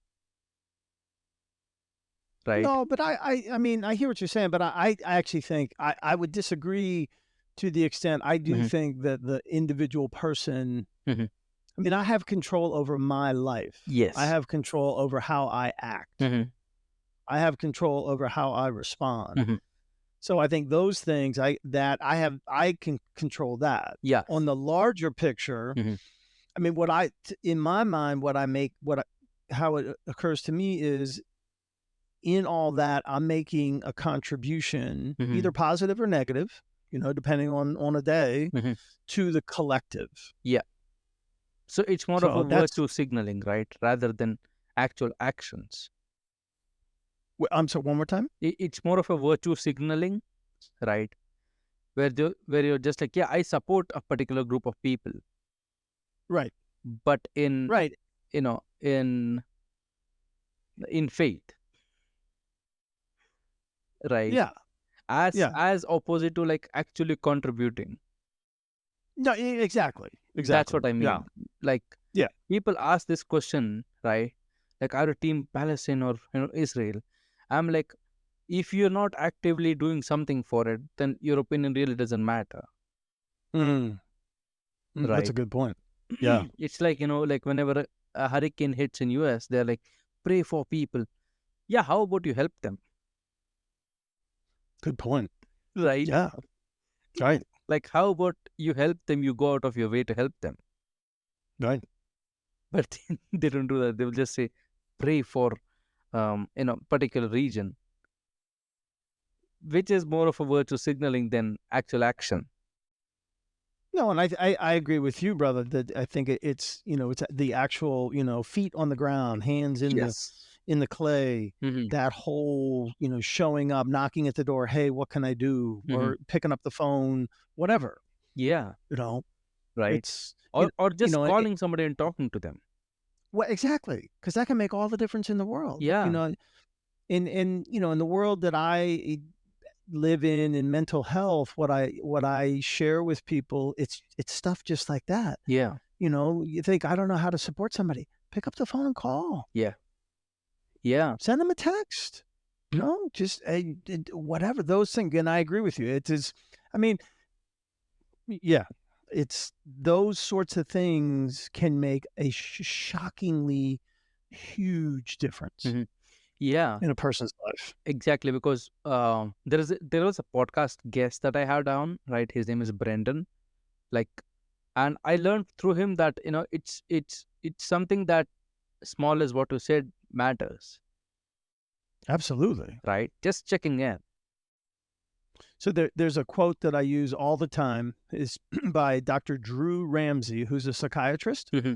Right. No, but I mean, I hear what you're saying, but I actually think I would disagree to the extent I do Mhm. think that the individual person. Mhm. I mean, I have control over my life. I Yes. have control over how I act. Mhm. I have control over how I respond. Mhm. So I think those things I can control that. Yeah. On the larger picture, Mhm. I mean, in my mind, how it occurs to me is in all that I'm making a contribution, either Mhm. positive or negative, depending on a day, Mhm. to the collective. Yeah. So it's more of a So that's virtue signaling, right, rather than actual actions. I'm sorry, one more time. It's more of a virtue signaling, right, where you're just like, yeah, I support a particular group of people, Right, but in right. you know in faith, right, Yeah, yeah. as opposite to like actually contributing. No, exactly, That's exactly. what I Yeah, mean. Like, yeah. people ask this question, right? Like, are you team Palestine or Israel? I'm like, if you're not actively doing something for it, then your opinion really doesn't matter, Mm, that's a right? good point. Yeah, It's like, like whenever a hurricane hits in US, they're like, pray for people. Yeah, how about you help them, good point. right? Yeah, right, Like, how about you help them? You go out of your way to help them, right. but they don't do that. They will just say, pray for particular region, which is more of a virtue signaling than actual action. No, and I agree with you, brother. That I think it's the actual feet on the ground, hands Yes. in the clay. Hmm. That whole showing up, knocking at the door. Hey, what can I do? Hmm. Or picking up the phone, whatever. Yeah, You know, right. it's Or just it, calling somebody and talking to them. well, exactly, because that can make all the difference in the world. Yeah. In the world that I live in mental health, what I share with people, it's stuff just like that. Yeah. You think, I don't know how to support somebody. Pick up the phone and call. Yeah. Yeah. Send them a text. Just whatever those things. And I agree with you. It is. I mean, yeah, it's those sorts of things can make a shockingly huge difference Hmm. Yeah. in a person's life. Exactly. Because there was a podcast guest that I had down. Right. His name is Brendan. Like, and I learned through him that it's something that small as what you said matters. Absolutely. Right. Just checking in. So there's a quote that I use all the time is by Dr. Drew Ramsey, who's a psychiatrist, Hmm.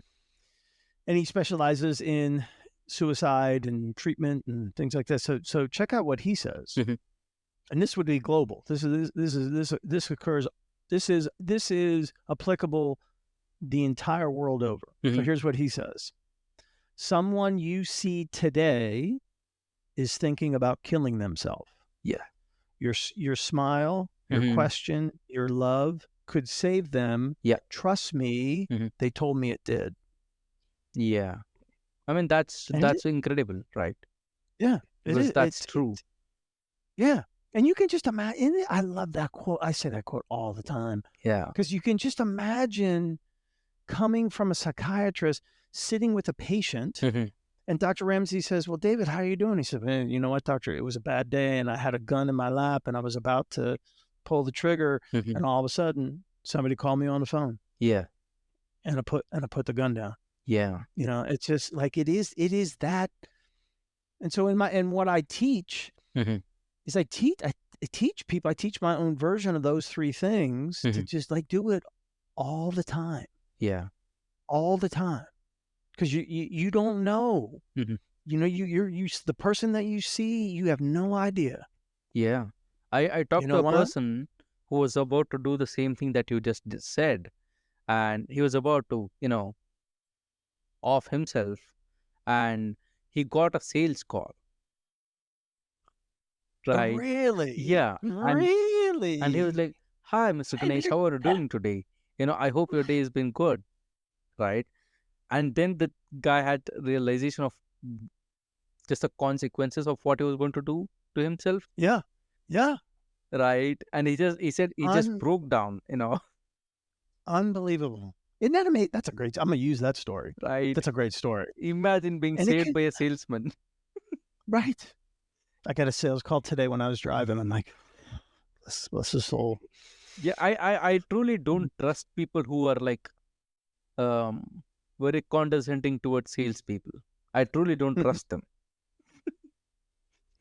and he specializes in suicide and treatment and things like that. So check out what he says. Mhm. And this would be global. This occurs. This is applicable the entire world over. So Mhm. here's what he says: someone you see today is thinking about killing themselves. Yeah. Your smile, your Mhm. question, your love could save them. Yeah. Trust me, Mhm. they told me it did. Yeah. I mean, that's And incredible, right? yeah, it Because is. that's true. Yeah. And you can just imagine. I love that quote. I say that quote all the time Yeah. because you can just imagine coming from a psychiatrist sitting with a patient. Mhm. And Dr. Ramsey says, well, David, how are you doing? He said, man, you know what, doctor, it was a bad day and I had a gun in my lap and I was about to pull the trigger. Mhm. And all of a sudden somebody called me on the phone, Yeah. and I put the gun down. Yeah. You know, it's just like it is that. And so in what I teach Mm-hmm. is I teach people, I teach my own version of those three things to Mhm. just like do it all the time, Yeah. because you don't know. Mhm. You know, the person that you see, you have no idea. Yeah. I You talked to know a what? person who was about to do the same thing that you just said, and he was about to, off himself, and he got a sales call, right? Really? Yeah. And he was Really? like, "Hi, Mr. Ganesh, how are you doing today? I hope your day has been good," right? And then the guy had realization of just the consequences of what he was going to do to himself, Yeah. Yeah. right? And he said he just Un broke down, Unbelievable. Isn't that amazing? That's a great, I'm gonna use that story. right? That's a great story. Imagine being And it saved could, by a salesman. right. I got a sales call today when I was driving. I'm like, bless his soul. Yeah, I truly don't trust people who are like um very condescending towards salespeople. I truly don't Mm-mm. trust them.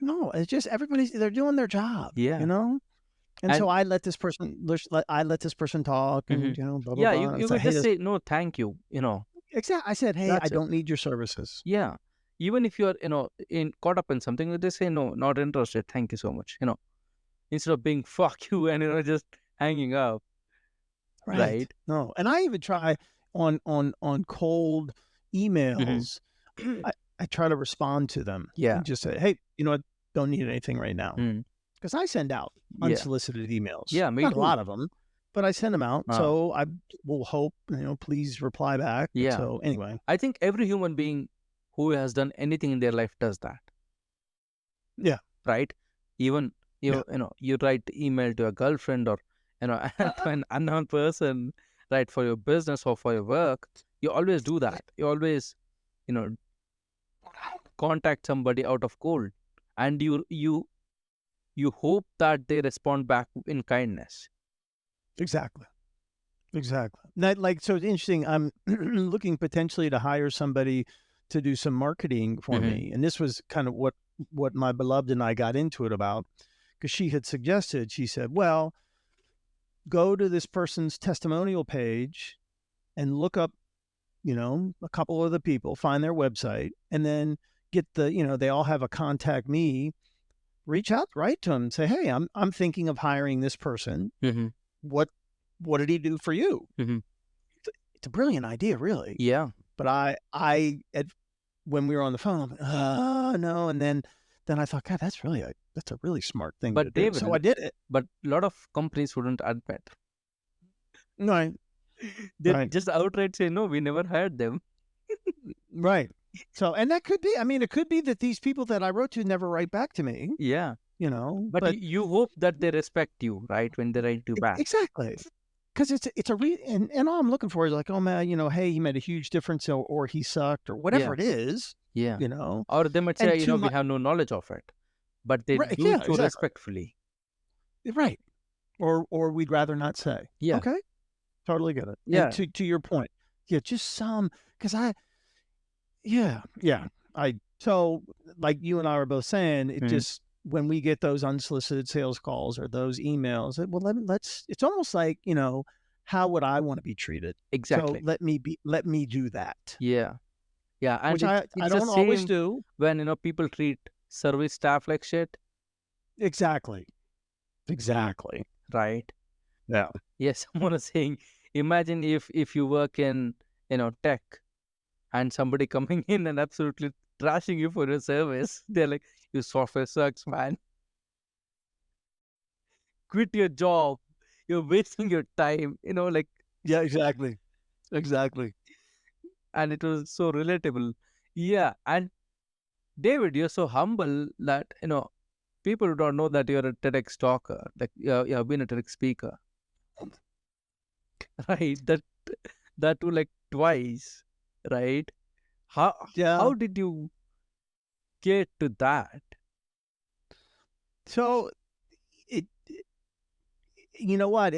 No, it's just they're doing their job, Yeah. And so And I let this person, I let this person talk, mhm. and blah blah Yeah, blah. you, And I you said, could hey, just this say no, thank you. exactly. I said, hey, I That's it. don't need your services. Yeah. Even if you're, in caught up in something, you just say no, not interested. Thank you so much. Instead of being fuck you and just hanging up, Right. right? No, and I even try on cold Hmm. emails. I try to respond to them Yeah. and just say, hey, I don't need anything right now, Mm. because I send out Yeah. unsolicited emails. Yeah, me Not a too. lot of them, but I send them out. Uh, So I will hope, please reply back. yeah. So anyway, I think every human being who has done anything in their life does that, yeah, right? Even yeah, you write email to a girlfriend or to an unknown person, right? For your business or for your work, you always do that. You always you know contact somebody out of cold, and you hope that they respond back in kindness. exactly. Exactly. So it's interesting. I'm looking potentially to hire somebody to do some marketing for Hmm. me. And this was kind of what my beloved and I got into it about, because she had suggested, she said, well, go to this person's testimonial page and look up, a couple of the people, find their website, and then get they all have a contact me, reach out, write to them and say, hey, I'm thinking of hiring this person. Hmm. What, what did he do for you? Hmm. It's a brilliant idea, really. Yeah, But when we were on the phone, I'm like, no. And then I thought, God, that's a really smart thing to but do. So I David, did it. but a lot of companies wouldn't admit. Right. They Right. just outright say no, we never hired them. Right. So, and that could be, it could be that these people that I wrote to never write back to me, Yeah, but but you hope that they respect you, right? When they write you back. exactly. Because and all I'm looking for is like, oh man, hey, he made a huge difference, or he sucked, or whatever Yeah, it is, yeah. you know, Or they might and say, to we my, have no knowledge of it, but they right, do yeah, it so exactly. respectfully. Right. Or we'd rather not say. Yeah, Okay. Totally get it. And yeah. to your point, yeah, just because yeah. So like you and I were both saying, it Mhm. just, when we get those unsolicited sales calls or those emails, well, let's, it's almost like, how would I want to be treated? So Exactly. let me do that, Yeah, yeah. And which it's I it's the don't always same do. when people treat service staff like shit, Exactly. Exactly. right? Yeah. Yes, someone is saying, imagine if you work in tech and somebody coming in and absolutely trashing you for your service. They're like, your software sucks, man. Quit your job. You're wasting your time. Like, Yeah, exactly. Exactly. and it was so relatable. Yeah, and David, you're so humble that people don't know that you're a TEDx talker. Like, you have been a TEDx speaker, right? That too, like twice, right? How Yeah. how did you get to that? So it, you know what?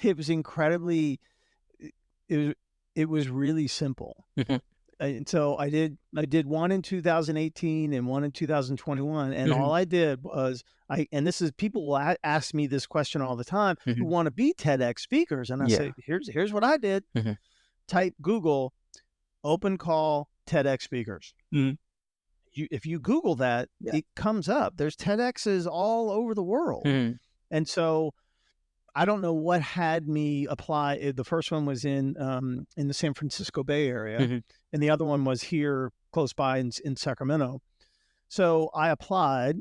it was incredibly, it was it was really simple. Mhm. And so I did one in 2018 and one in 2021, and Mhm. all I did was and this is, people will ask me this question all the time, who Mhm. want to be TEDx speakers, and I Yeah. say, here's what I did. Mhm. Type Google open call TEDx speakers. Mhm. If you Google that, Yeah. it comes up. There's TEDx's all over the world. Mhm. And so I don't know what had me apply. The first one was in the San Francisco Bay Area, Mhm. and the other one was here close by in Sacramento. So I applied,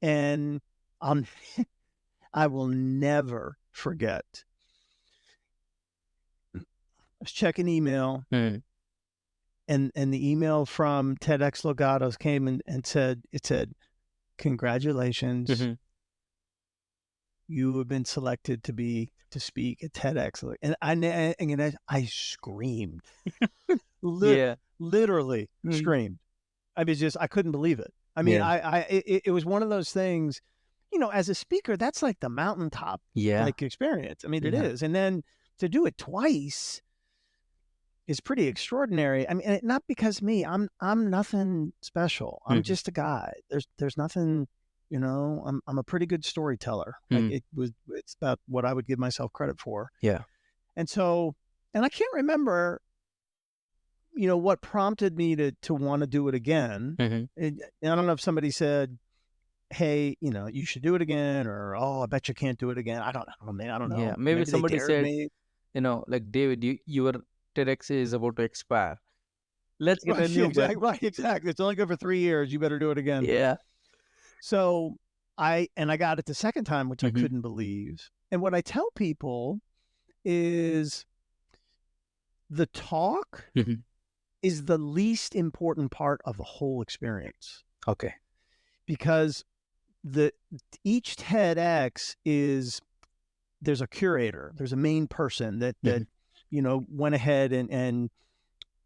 and I'll, I will never forget. I was checking email, Mhm. and the email from TEDx Legatos came and said, congratulations, Mhm. you have been selected to speak at TEDx. And I screamed, Yeah. literally Mhm. screamed. I mean, just, I couldn't believe it. I mean, Yeah. it was one of those things, as a speaker, that's like the mountaintop Yeah. like experience. I mean, it Yeah. is. And then to do it twice is pretty extraordinary. I mean, and not because I'm nothing special. I'm Mhm. just a guy. There's nothing, I'm a pretty good storyteller. Like, Mhm. it's about what I would give myself credit for. Yeah. And so, and I can't remember, what prompted me to want to do it again. Mhm. And I don't know if somebody said, hey, you should do it again, or, oh, I bet you can't do it again. I don't know, man. I don't Yeah. know. Maybe Maybe they somebody dared said, me. like, David, your TEDx is about to expire. Let's get a Right, new one. exactly. Right, exactly. It's only good for 3 years. You better do it again. Yeah. So I got it the second time, which I Mhm. couldn't believe. And what I tell people is the talk Mhm. is the least important part of the whole experience, Okay. because the each TEDx there's a curator, there's a main person that Mhm. went ahead and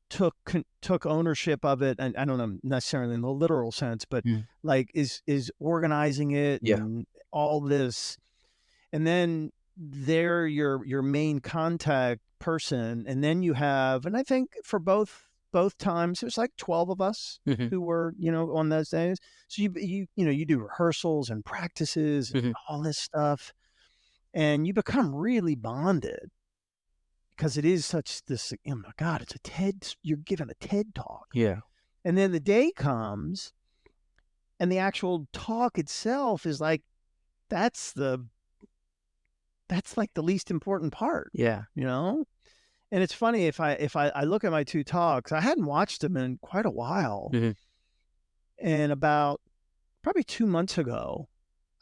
took ownership of it, and I don't know necessarily in the literal sense, but Mhm. like is organizing it Yeah. and all this, and then they're your main contact person, and then you have, and I think for both times it was like 12 of us Mhm. who were on those days. So you do rehearsals and practices and Mhm. all this stuff, and you become really bonded, because it is such this, oh my God, it's a you're giving a TED talk. Yeah. And then the day comes, and the actual talk itself is like, that's like the least important part, Yeah. you know? And it's funny, if I look at my two talks, I hadn't watched them in quite a while. Mhm. And about probably 2 months ago,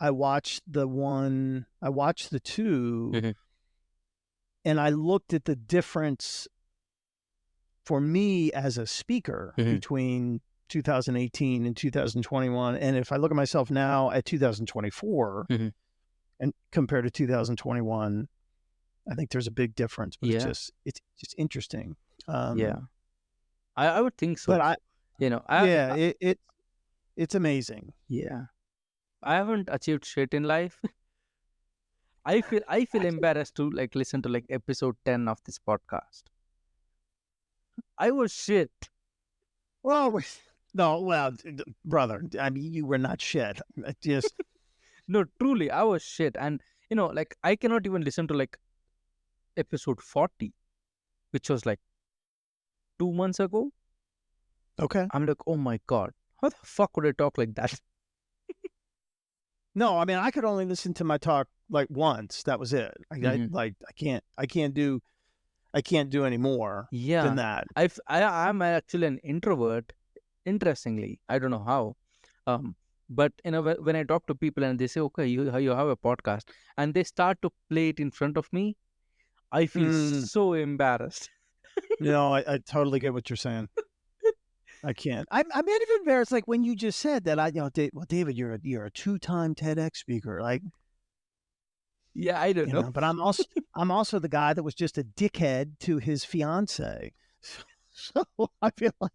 I watched the two, Mhm. and I looked at the difference for me as a speaker Mhm. between 2018 and 2021. And if I look at myself now at 2024 Mhm. and compared to 2021, I think there's a big difference, but Yeah. it's just interesting. Yeah. I would think But so. yeah, I it's amazing. yeah. I haven't achieved shit in life. I feel embarrassed to like listen to like episode 10 of this podcast. I was shit. Well, no, well, brother, I mean, you were not shit. Just No, truly, I was shit. And like I cannot even listen to like episode 40, which was like 2 months ago. okay. I'm like, oh my God, how the fuck would I talk like that? No, I mean, I could only listen to my talk like once. That was it. Mhm. I can't do any more than Yeah. that. I'm actually an introvert, interestingly. I don't know how. But when I talk to people and they say, okay, you have a podcast, and they start to play it in front of me, I feel Mm, so embarrassed. no, I totally get what you're saying. I can't. I'm even embarrassed. Like when you just said that, well, David, you're a 2-time TEDx speaker. Like, Yeah, I don't know. but I'm also the guy that was just a dickhead to his fiance. So I feel like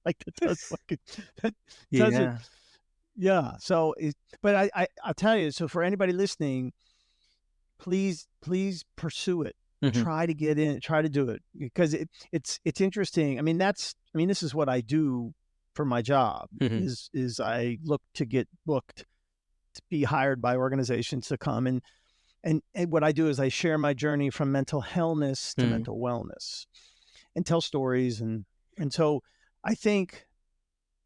that does fucking, that doesn't. Yeah. Yeah. So, but I'll tell you. So for anybody listening, please pursue it. Mhm. Try to get in, try to do it, because it's interesting. I mean, this is what I do for my job. Mhm. Is I look to get booked to be hired by organizations to come and what I do is I share my journey from mental illness to Mhm. mental wellness and tell stories, and so I think,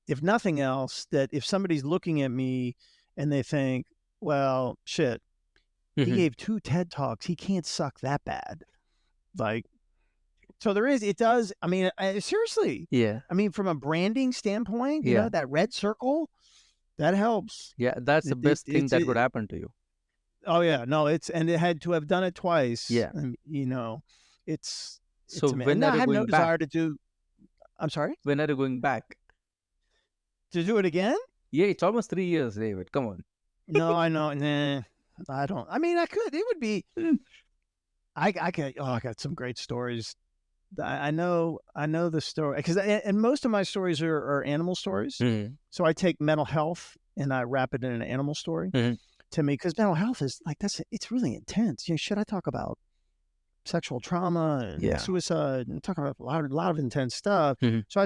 if nothing else, that if somebody's looking at me and they think, well, shit, he Mhm. gave 2 TED Talks, he can't suck that bad. Like, so it does. I mean, seriously, Yeah. I mean, from a branding standpoint, Yeah. that red circle, that helps. Yeah. That's the best thing that could happen to you. Oh yeah, no, and it had to have done it twice. Yeah. And, it's So amazing. And when now are I you have no going back? desire to do. I'm sorry, When are you going back? to do it again. Yeah, it's almost 3 years, David. Come on. No, I know. Nah, I don't. I mean, I could. It would be. I could. Oh, I got some great stories. I know the story, because and most of my stories are animal stories. Mhm. So I take mental health and I wrap it in an animal story. Mhm. To me, because mental health is like, it's really intense. Should I talk about sexual trauma and Yeah. suicide and talking about a lot of intense stuff? Mhm. So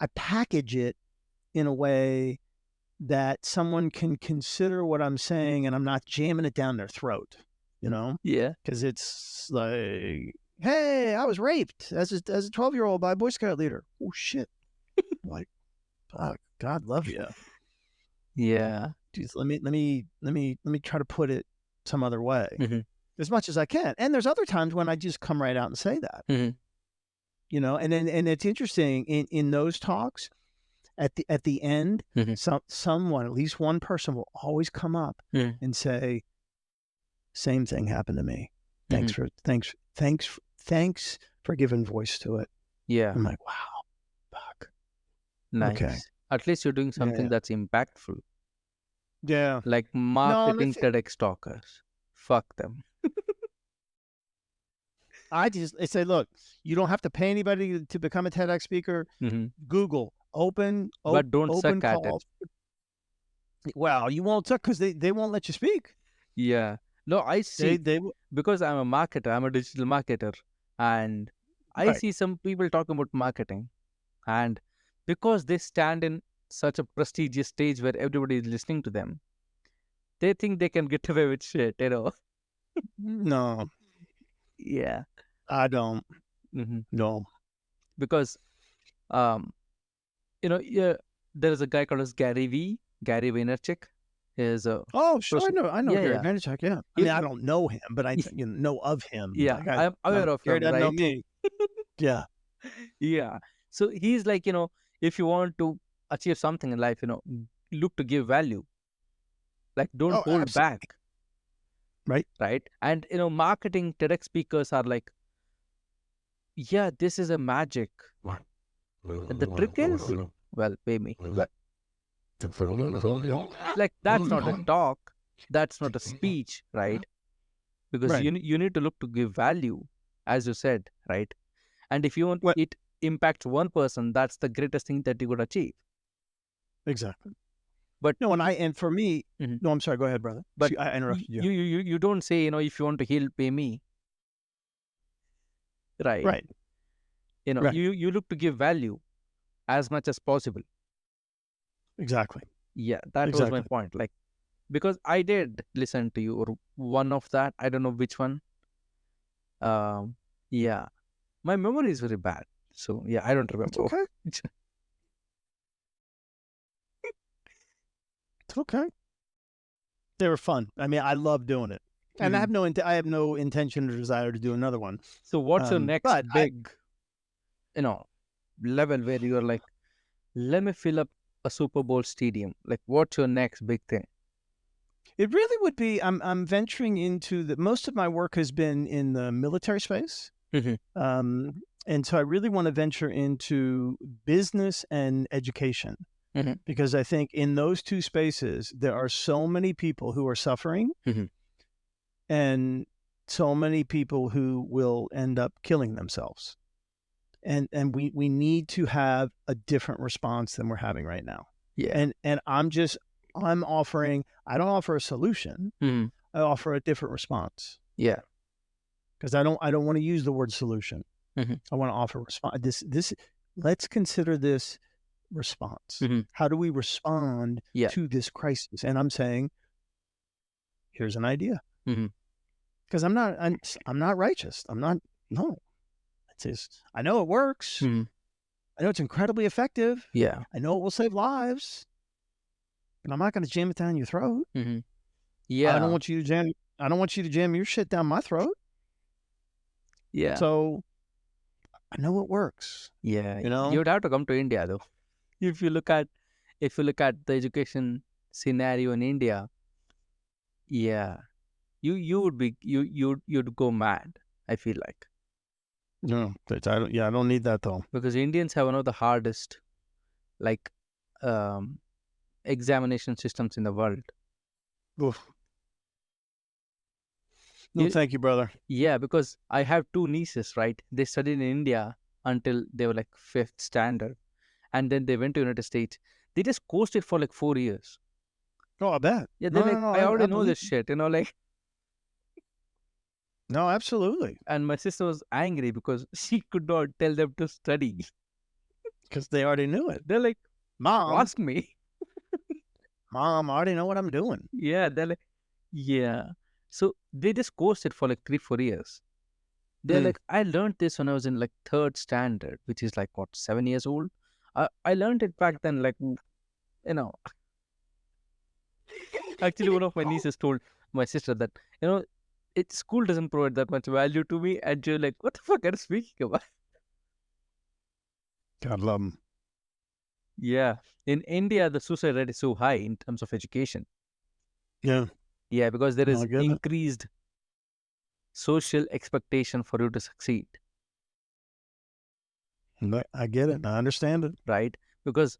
I package it in a way that someone can consider what I'm saying, and I'm not jamming it down their throat, Yeah. because it's like, hey, I was raped as a 12-year-old by a Boy Scout leader. Oh shit! Like, fuck, God love you. Yeah. Jeez, let me try to put it some other way, Mhm. as much as I can. And there's other times when I just come right out and say that, Mhm. and it's interesting in those talks at the end, Mhm. someone, at least one person, will always come up Mhm. and say, same thing happened to me. Mhm. Thanks for giving voice to it. Yeah. I'm like, wow, fuck. Nice. Okay. At least you're doing something Yeah. that's impactful, Yeah. like No, marketing TEDx talkers. Fuck them. I say, look, you don't have to pay anybody to become a TEDx speaker. Mhm. Google open But don't open suck at it. calls. Well, you won't suck because they won't let you speak. Yeah. No, I see, They because I'm a marketer, I'm a digital marketer, and I right. see some people talking about marketing, and because they stand in such a prestigious stage where everybody is listening to them, they think they can get away with shit. No, Yeah. I don't. Hmm. No. Because, um, yeah, there is a guy called as Gary Vaynerchuk. Is a Oh, sure. person. I know Yeah, Gary yeah. Vaynerchuk. Yeah. I mean, He, I don't know him, but I know of him. yeah, Like, I'm aware of Gary him, doesn't know right? me. Yeah. Yeah. So he's like, if you want to achieve something in life, look to give value. Like, don't Oh, hold absolutely. back, Right. right? And, marketing TEDx speakers are like, yeah, this is a magic. And the trick is, well, pay me. Like, that's not a talk. That's not a speech, right? Because Right. you need to look to give value, as you said, right? And if you want What? it impacts one person, that's the greatest thing that you could achieve. Exactly. But No, and for me, Mhm. no, I'm sorry. Go ahead, brother. But I interrupted you. you don't say, if you want to heal, pay me, right? Right. Right. You look to give value as much as possible. Exactly. Yeah, that was my Exactly. point. Like, because I did listen to you, or one of that, I don't know which one. Yeah, my memory is very bad, so yeah, I don't It's remember. okay. It's okay. They were fun. I mean, I love doing it, and I have no intention or desire to do another one. So what's your next But big, level where you are like, let me fill up a Super Bowl stadium? Like, what's your next big thing? it really would be. I'm venturing into most of my work has been in the military space, and so I really want to venture into business and education, because I think in those two spaces there are so many people who are suffering, and so many people who will end up killing themselves. And we need to have a different response than we're having right now. Yeah. And I'm offering, I don't offer a solution. I offer a different response Yeah. because I don't want to use the word solution. Mhm. I want to offer response. This let's consider this response. Mhm. How do we respond Yeah. to this crisis? And I'm saying, here's an idea. Mhm. Because I'm not righteous. I'm not. No, it's just, I know it works. Mhm. I know it's incredibly effective. Yeah. I know it will save lives, but I'm not going to jam it down your throat. Mhm. I Yeah. don't want you to jam. I don't want you to jam your shit down my throat. Yeah. So I know it works. Yeah. You know. You'd have to come to India though. If you look at the education scenario in India, yeah, you would be you'd go mad. I feel like, No, I don't. Yeah, I don't need that though. because Indians have one of the hardest like um examination systems in the world. Oof. No, You, thank you, brother. yeah, because I have two nieces, right? They studied in India until they were like fifth standard, and then they went to United States. They just coasted for like 4 years. Oh, I bet. Yeah, No, they're no, like, no. I already I know believe. this shit, like. No, absolutely. And my sister was angry because she could not tell them to study. Because they already knew it. They're like, Mom, ask me. I already know what I'm doing. Yeah, they're like, yeah. So they just coasted for like 3-4 years. They're Mm. like, I learned this when I was in like third standard, which is like what, 7 years old. I learned it back then, like, you know. Actually, one of my nieces told my sister that, school doesn't provide that much value to me, and you're like, what the fuck are you speaking about? God love them. Yeah, in India, the suicide rate is so high in terms of education. Yeah. Yeah, because there is I get it. increased social expectation for you to succeed, I get it. I understand it. right? Because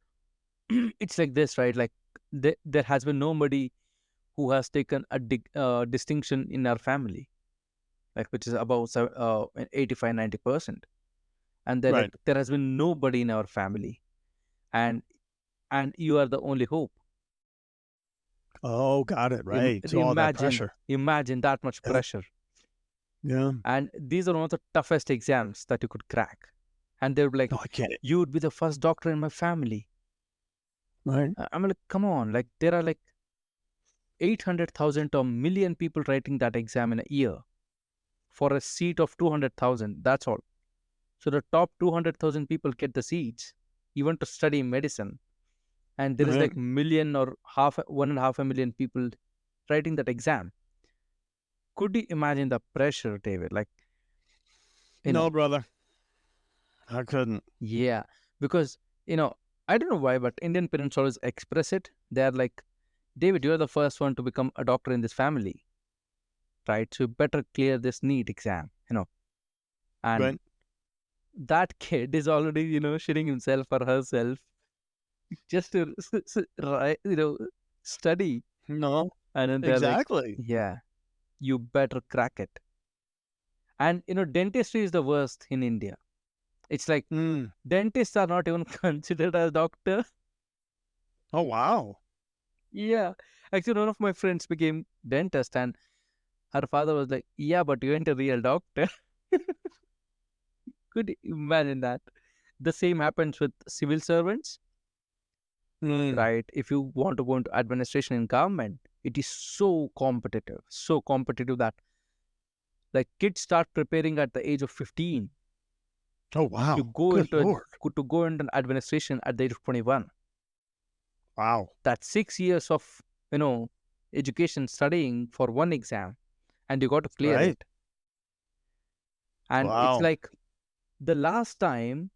it's like this, right? Like there has been nobody who has taken a distinction in our family, like which is about 85-90%, and then Right. like there has been nobody in our family, and you are the only hope. Oh, got it. Right. So all that pressure. Imagine that much Yeah. pressure. Yeah. And these are one of the toughest exams that you could crack. And they're like, No, I get it. you would be the first doctor in my family. Right. I'm like, come on, like there are like 800,000 or million people writing that exam in a year for a seat of 200,000. That's all. So the top 200,000 people get the seats, even to study medicine. And there is Right. like million or 1.5 million people writing that exam. Could you imagine the pressure, David? Like, No, brother. I couldn't. yeah, because, I don't know why, but Indian parents always express it. They're like, David, you're the first one to become a doctor in this family, right? So you better clear this NEET exam, And Right. that kid is already, shitting himself or herself just to, study. No, And then they're like, exactly. yeah, you better crack it. And, dentistry is the worst in India. It's like Mm. dentists are not even considered as doctor. Oh, wow. Yeah. Actually, one of my friends became dentist, and her father was like, yeah, but you ain't a real doctor. Could you imagine that? The same happens with civil servants, Mm. right? If you want to go into administration in government, it is so competitive that like kids start preparing at the age of 15. Oh, wow. You go Good into Lord. to go into administration at the age of 21. Wow. That's 6 years of, education studying for one exam, and you got to clear Right. it. And it's Wow. like the last time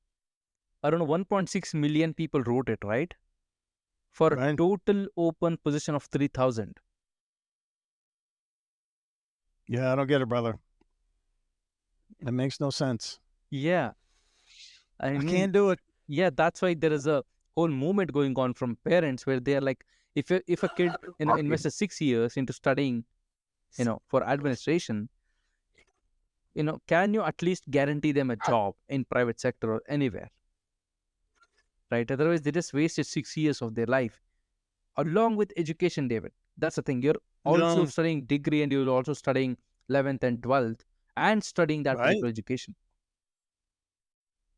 around 1.6 million people wrote it, right? For a Right. total open position of 3,000. Yeah, I don't get it, brother. It makes no sense. Yeah. I I mean, can't do it. yeah, that's why there is a whole movement going on from parents where they're like, if a kid, invests 6 years into studying, for administration, can you at least guarantee them a job in private sector or anywhere? Right? Otherwise, they just wasted 6 years of their life along with education, David. That's the thing. also No. studying degree, and you're also studying 11th and 12th and studying that Right. particular education.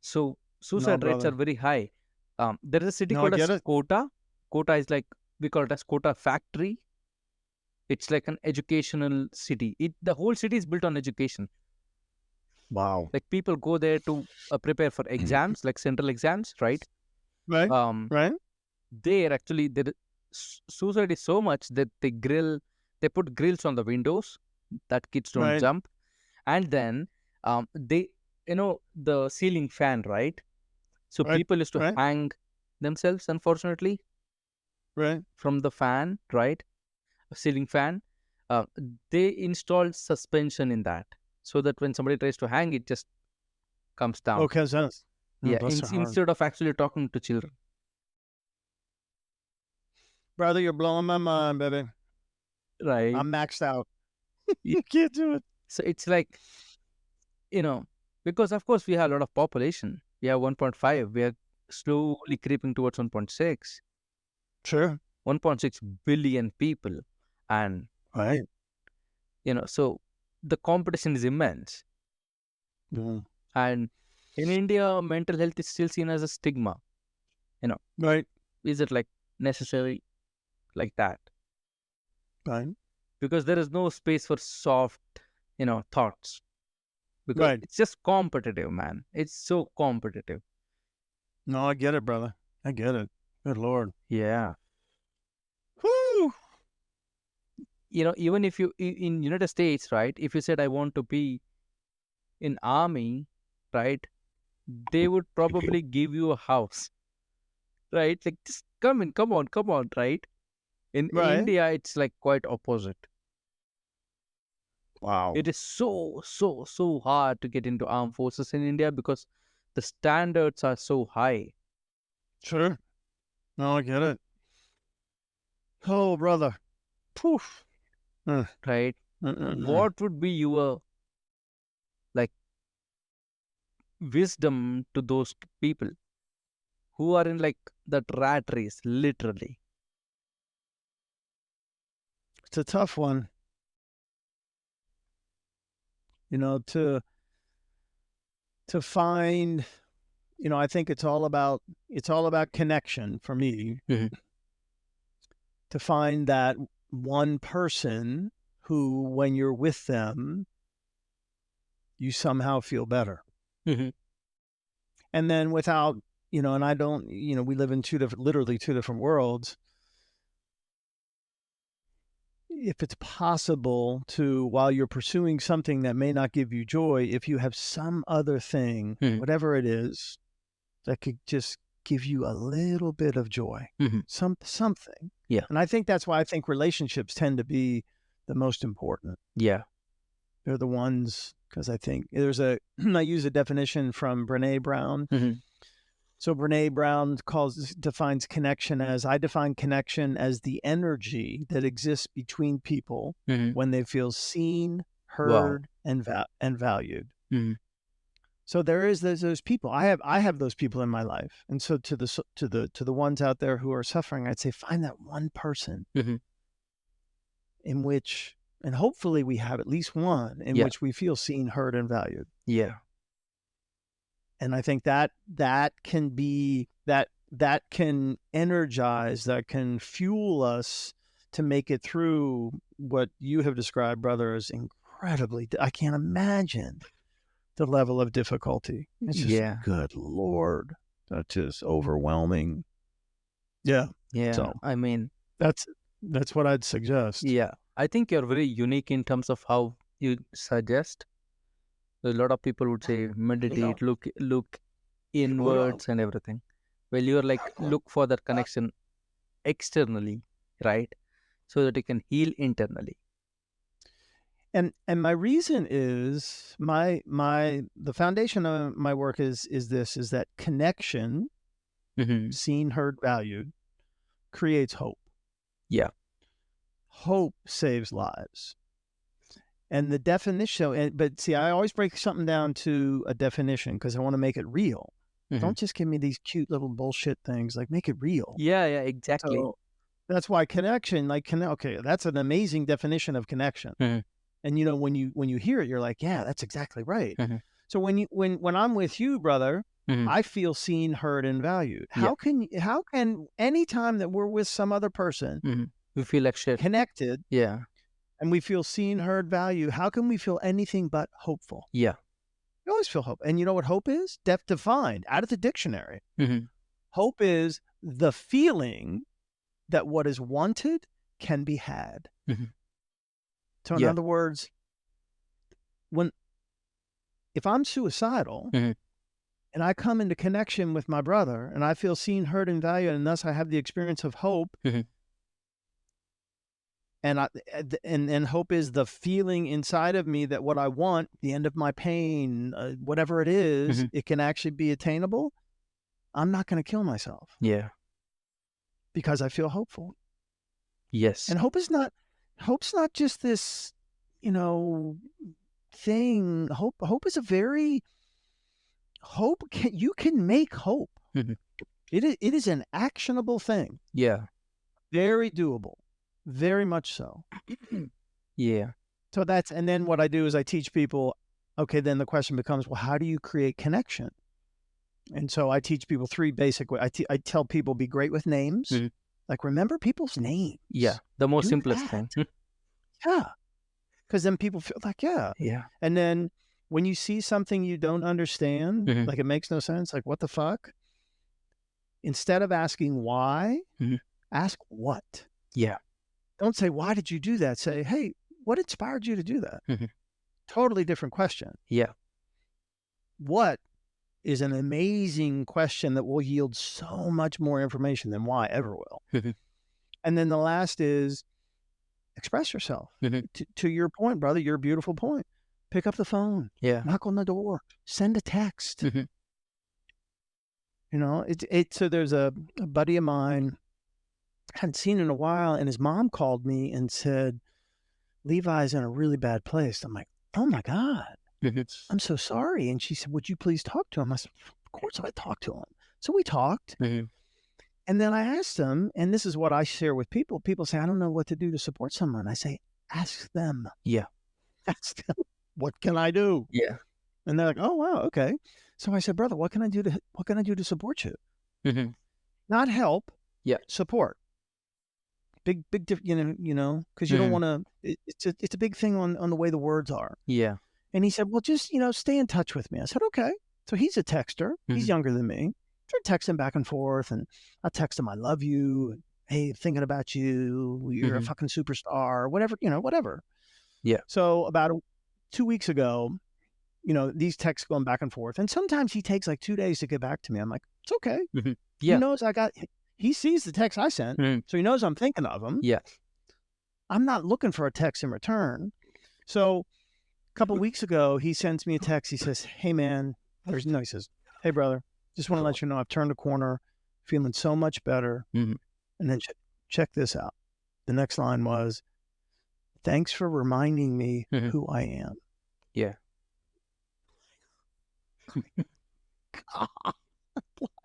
So No, suicide rates are brother. very high. There is a city No, I called as get it. Kota. Kota is like, we call it as Kota Factory. It's like an educational city. The whole city is built on education. Wow. Like people go there to prepare for exams, like central exams, right? Right. Um, Right. there actually suicide is so much that they put grills on the windows that kids don't Right. jump, and then they, the ceiling fan, right? So Right. people used to Right. hang themselves, unfortunately, Right. from the fan, right? A ceiling fan. Uh, they installed suspension in that so that when somebody tries to hang, it just comes down. Okay, sense. Oh, Yeah, bless their heart. instead of actually talking to children. Brother, you're blowing my mind, baby. Right. I'm maxed out. Yeah. You can't do it. So it's like, because of course we have a lot of population. We have 1.5. We are slowly creeping towards 1.6. Sure. 1.6 billion people. And, Right. so the competition is immense. Yeah. And in India, mental health is still seen as a stigma. Right. Is it like necessary like that? Right. Because there is no space for soft, thoughts. Because Right. it's just competitive, man. It's so competitive. No, I get it, brother. I get it. Good Lord. Yeah. Whoo. Even if you in United States, right? If you said I want to be in army, right? They would probably give you a house, right? Like just come on, right? In Right. India, it's like quite opposite. Wow. It is so hard to get into armed forces in India because the standards are so high, Sure. No, I get it. Oh, brother. Poof. right? What would be your like wisdom to those people who are in like that rat race, literally? It's a tough one. To find, I think it's all about connection for me. Mhm. To find that one person who, when you're with them, you somehow feel better. Mhm. And then without, and I don't, we live in literally two different worlds. If it's possible to, while you're pursuing something that may not give you joy, if you have some other thing, Mhm. whatever it is, that could just give you a little bit of joy, Mhm. something. Yeah. And I think that's why I think relationships tend to be the most important. Yeah. They're the ones, because I think I use a definition from Brene Brown. Mhm. So Brene Brown defines connection as, I define connection as the energy that exists between people Mhm. when they feel seen, Wow. heard, and valued. Mhm. So there's those people. I have those people in my life, and so to the ones out there who are suffering, I'd say find that one person Mhm. in which, and hopefully we have at least one in Yeah. which we feel seen, heard, and valued. Yeah. And I think that can be that can energize, that can fuel us to make it through what you have described, brother, as incredibly. I can't imagine the level of difficulty. It's just, Yeah. good Lord, that's just overwhelming. Yeah. Yeah. So I mean, that's what I'd suggest. yeah. I think you're very unique in terms of how you suggest. A lot of people would say meditate, look inwards and everything. Well, you're like look for that connection externally, right? So that you can heal internally. And my reason is the foundation of my work is that connection, Mm-hmm. seen, heard, valued, creates hope. Yeah. Hope saves lives. And the definition, but see, I always break something down to a definition because I want to make it real. Mhm. Don't just give me these cute little bullshit things. Like, make it real. Yeah, exactly. So That's why connection, okay, that's an amazing definition of connection. Mhm. And you know, when you hear it, you're like, yeah, that's exactly right. Mhm. So when I'm with you, brother, Mhm. I feel seen, heard, and valued. Yeah. How can any time that we're with some other person Mhm. We feel like shit. connected Yeah. and we feel seen, heard, valued, how can we feel anything but hopeful? Yeah. We always feel hope. And you know what hope is? Defined out of the dictionary. Mhm. Hope is the feeling that what is wanted can be had. Mhm. So in Yeah. other words, if I'm suicidal Mhm. and I come into connection with my brother and I feel seen, heard, and valued, and thus I have the experience of hope, Mhm. and hope is the feeling inside of me that what I want, the end of my pain, whatever it is, Mhm. it can actually be attainable. I'm not going to kill myself Yeah. because I feel hopeful. Yes. And hope's not just this, thing. Hope is you can make hope. Mhm. It is an actionable thing. Yeah. Very doable. Very much so. Yeah. So and then what I do is I teach people, okay, then the question becomes, well, how do you create connection? And so I teach people three basic ways. I tell people be great with names. Mhm. Like remember people's names. Yeah. The most Do simplest that. thing. Yeah. Because then people feel like, yeah. Yeah. And then when you see something you don't understand, Mhm. like it makes no sense, like what the fuck? Instead of asking why, Mhm. ask what. Yeah. Don't say, why did you do that? Say, hey, what inspired you to do that? Mhm. Totally different question. Yeah. What is an amazing question that will yield so much more information than why ever will. Mhm. And then the last is express yourself. Mhm. To your point, brother, your beautiful point. Pick up the phone, Yeah. knock on the door, send a text. Mhm. So there's a buddy of mine I hadn't seen in a while, and his mom called me and said, Levi's in a really bad place. I'm like, oh my God, Mhm. I'm so sorry. And she said, would you please talk to him? I said, of course I talked to him. So we talked. Mhm. And then I asked him, and this is what I share with people. People say, I don't know what to do to support someone. I say, ask them. Yeah. Ask them, what can I do? Yeah. And they're like, oh wow, okay. So I said, brother, what can I do to support you? Mhm. Not help. Yeah. Support. Big, because you don't Mhm. want to. It's a big thing on the way the words are. Yeah. And he said, well, just stay in touch with me. I said, okay. So he's a texter. He's Mhm. younger than me. So we're texting back and forth, and I text him, I love you. And, hey, thinking about you. You're a Mhm. fucking superstar. Whatever, whatever. Yeah. So about 2 weeks ago, these texts going back and forth, and sometimes he takes like 2 days to get back to me. I'm like, it's okay. Mhm. He Yeah. knows he sees the text I sent, Mhm. so he knows I'm thinking of him. Yeah. I'm not looking for a text in return. So a couple weeks ago, he sends me a text. He says, hey, man, he says, hey, brother, just want to let you know I've turned a corner, feeling so much better. Mhm. And then check this out. The next line was, thanks for reminding me Mhm. who I am. Yeah.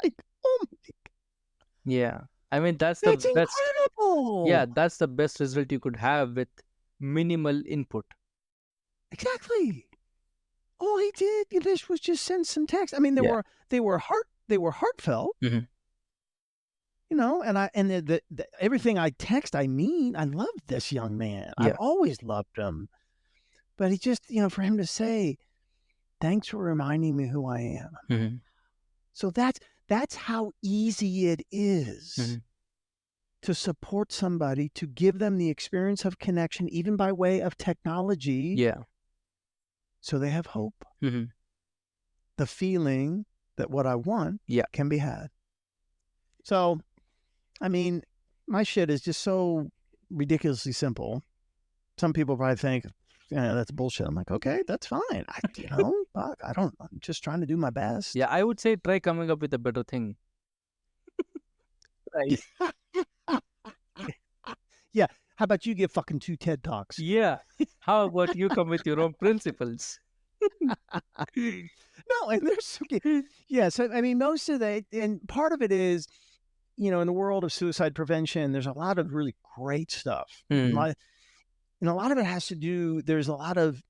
Like, oh, Yeah. I mean, that's that's the best. incredible. Yeah, that's the best result you could have with minimal input. Exactly. All he did was just send some text. I mean, Yeah. they were heartfelt. Mhm. And everything I text, I love this young man. Yeah. I've always loved him. But he just, for him to say, thanks for reminding me who I am. Mhm. So that's how easy it is Mhm. to support somebody, to give them the experience of connection, even by way of technology, Yeah. so they have hope. Mhm. The feeling that what I want Yeah. can be had. So, I mean, my shit is just so ridiculously simple. Some people probably think, that's bullshit. I'm like, okay, that's fine. Fuck, I'm just trying to do my best. Yeah, I would say try coming up with a better thing. Right. Yeah. How about you give fucking 2 TED Talks? Yeah. How about you come with your own principles? No, and there's yes. I mean, most of and part of it is, in the world of suicide prevention, there's a lot of really great stuff. Hmm. And a lot of it has to do, there's a lot of,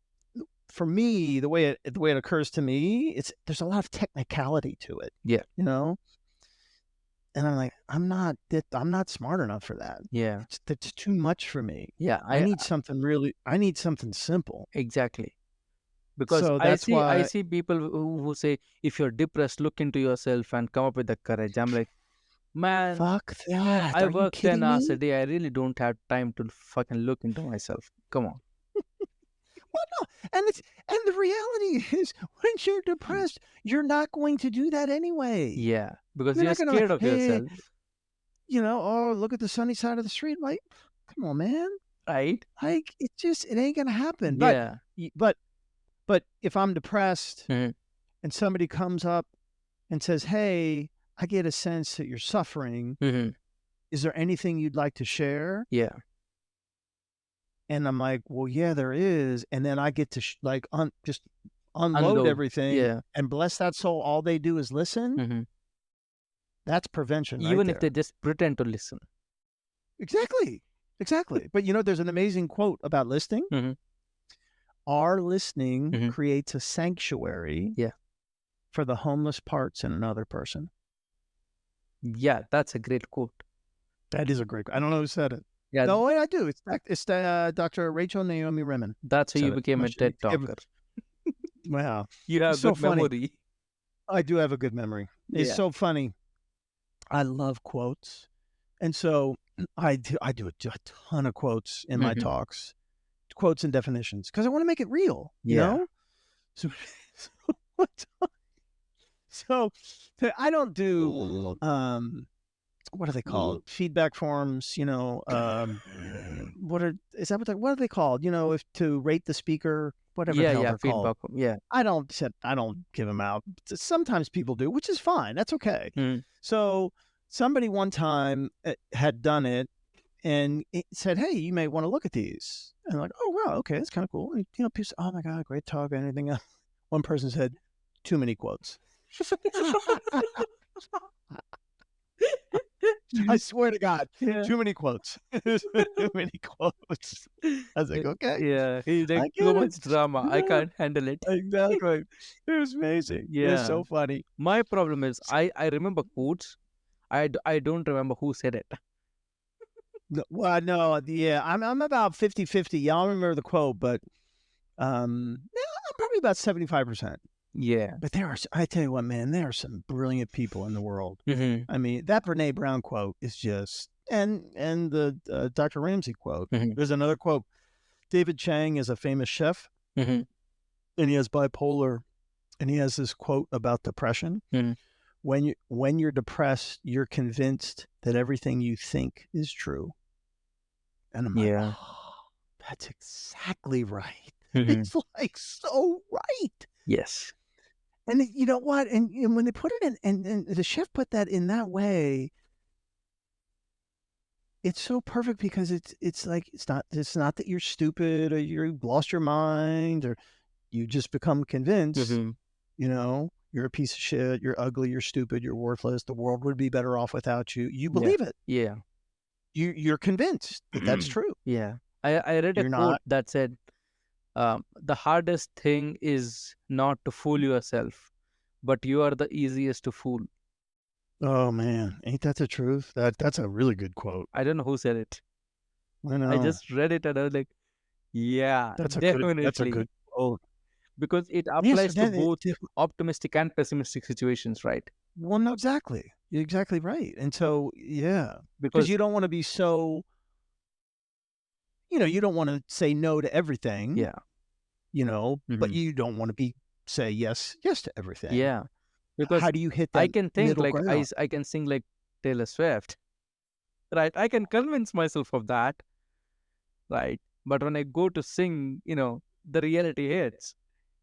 for me, the way it occurs to me, there's a lot of technicality to it. Yeah. And I'm like, I'm not smart enough for that. Yeah. That's too much for me. Yeah. I need something simple. Exactly. Because So I that's why see people who say, if you're depressed, look into yourself and come up with the courage. I'm like, man, fuck that. I Are you work 10 kidding hours me? a day. I really don't have time to fucking look into myself. Come on. Well, no. And the reality is, when you're depressed, you're not going to do that anyway. Yeah. Because You're you're not gonna, scared of hey, yourself. oh, look at the sunny side of the street. Like, come on, man. Right? Like, it ain't gonna happen. Yeah. But if I'm depressed Mhm. and somebody comes up and says, "Hey, I get a sense that you're suffering. Mhm. Is there anything you'd like to share?" Yeah. And I'm like, "Well, yeah, there is." And then I get to just unload Unload. everything, Yeah. and bless that soul. All they do is listen. Mhm. That's prevention right Even if there. they just pretend to listen. Exactly. But there's an amazing quote about listening. Mhm. Our listening Mhm. creates a sanctuary Yeah. for the homeless parts in another person. Yeah. That's a great quote. That is a great. I don't know who said it. Yeah. No, wait, I do. It's Dr. Rachel Naomi Remen. That's how you said it. became Well, a she- TED every- talker. Wow, You have It's so good funny. memory. I do have a good memory. It's Yeah. so funny. I love quotes, and so I do a ton of quotes in my Mhm. talks, quotes and definitions, because I want to make it real. Yeah. So, so I don't do what are they called? Feedback forms. What are they called? If to rate the speaker, whatever the Yeah. hell Yeah. they're called. Feedback. Yeah. I don't give them out. Sometimes people do, which is fine. That's okay. Mhm. So somebody one time had done it, and it said, "Hey, you may want to look at these." And I'm like, "Oh wow, okay, that's kind of cool." And people say, "Oh my god, great talk," and anything else. One person said, "Too many quotes." I swear to God, Yeah. too many quotes. Too many quotes. I was like, okay, Yeah. He's like, I too get it. much drama. I Yeah. can't handle it. Exactly. It was amazing. It was Yeah. so funny. My problem is I remember quotes. I don't remember who said it. No, yeah, I'm about 50-50. Y'all remember the quote, but I'm probably about 75%. Yeah. But I tell you what, man, there are some brilliant people in the world. Mhm. I mean, that Brene Brown quote is just, and the Dr. Ramsey quote. Mhm. There's another quote. David Chang is a famous chef, Mhm. and he has bipolar, and he has this quote about depression. Mhm. When you're depressed, you're convinced that everything you think is true. And I'm like, Yeah. oh, that's exactly right. Mhm. It's like so right. Yes. And you know what? And when they put it in, and the chef put that in that way, it's so perfect, because it's like it's not that you're stupid or you've lost your mind or you just become convinced. Mhm. You're a piece of shit. You're ugly. You're stupid. You're worthless. The world would be better off without you. You believe it. Yeah. You're convinced that that's true. Yeah. I read a You're quote not. that said, the hardest thing is not to fool yourself, but you are the easiest to fool. Oh man, ain't that the truth? That's a really good quote. I don't know who said it. I know. I just read it and I was like, yeah, That's a definitely. good quote. Because it Yes, applies to then both optimistic and pessimistic situations, right? well, no, exactly. You're exactly right. And so, yeah, because Because you don't want to be so, you don't want to say no to everything. yeah. But Mhm. you don't want to say yes to everything. Yeah. Because How do you hit that I can think middle like ground? I can sing like Taylor Swift, right? I can convince myself of that, right? But when I go to sing, the reality hits.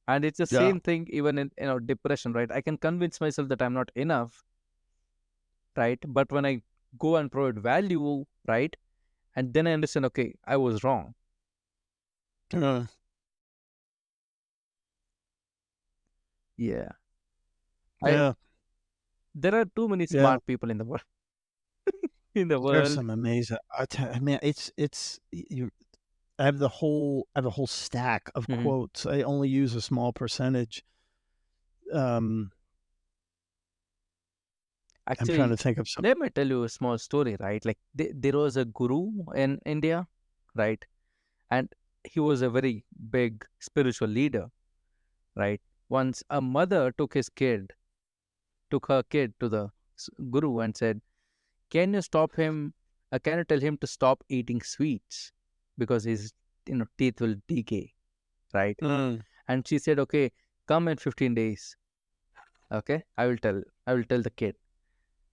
And it's the Yeah. same thing even in depression, right? I can convince myself that I'm not enough, right? But when I go and provide value, right? And then I understand, okay, I was wrong. Uh, Yeah. yeah. There are too many Yeah. smart people in the world. in the There's world. some amazing. I mean, it's you. I have the whole stack of Mhm. quotes. I only use a small percentage. Um, I'm trying to Actually, think of some. let me tell you a small story, right? Like there was a guru in India, right? And he was a very big spiritual leader, right? Once a mother took her kid to the guru and said, "Can you stop him? Can you tell him to stop eating sweets because his teeth will decay, right?" Mm. And she said, "Okay, come in 15 days. Okay, I will tell the kid."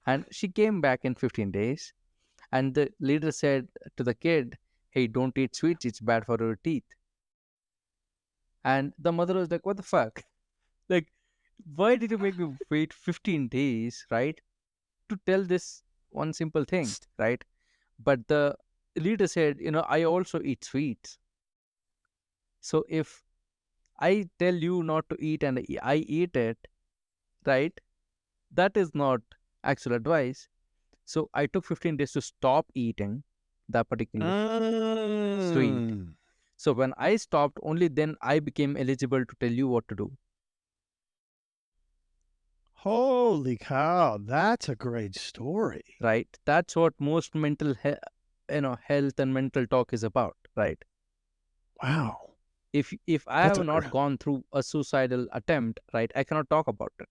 And she came back in 15 days, and the leader said to the kid, "Hey, don't eat sweets, it's bad for your teeth." And the mother was like, "What the fuck? Like, why did you make me wait 15 days, right, to tell this one simple thing, right?" But the leader said, "I also eat sweets. So if I tell you not to eat and I eat it, right, that is not actual advice. So I took 15 days to stop eating that particular sweet. Mm. So when I stopped, only then I became eligible to tell you what to do." Holy cow, that's a great story. Right? That's what most health and mental talk is about, right? Wow, If I that's have a not gone through a suicidal attempt, right, I cannot talk about it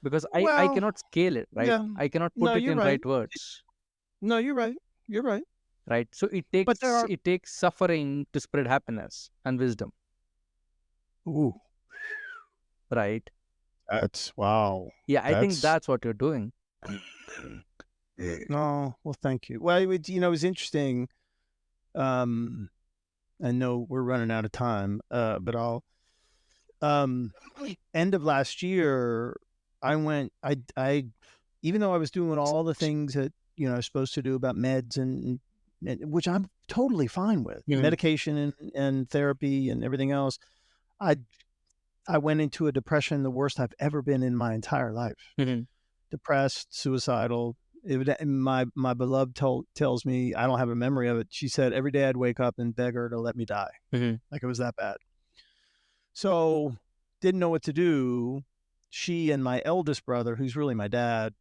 because I well, cannot scale it, right? yeah. I cannot No, put it you're in right. right words, No, you're right. You're right. right? So it But there takes are. it takes suffering to spread happiness and wisdom, Ooh, right? that's wow. Yeah, I think That's that's what you're doing. no. Well, thank you. Well, it was interesting. Um, I know we're running out of time. But I'll. Um, End of last year, I went. I, even though I was doing all the things that I was supposed to do about meds and which I'm totally fine with, Mhm. medication and therapy and everything else. I I went into a depression, the worst I've ever been in my entire life. Mhm. Depressed, suicidal. My beloved tells me, I don't have a memory of it. She said every day I'd wake up and beg her to let me die. Mhm. Like it was that bad. So didn't know what to do. She and my eldest brother, who's really my dad,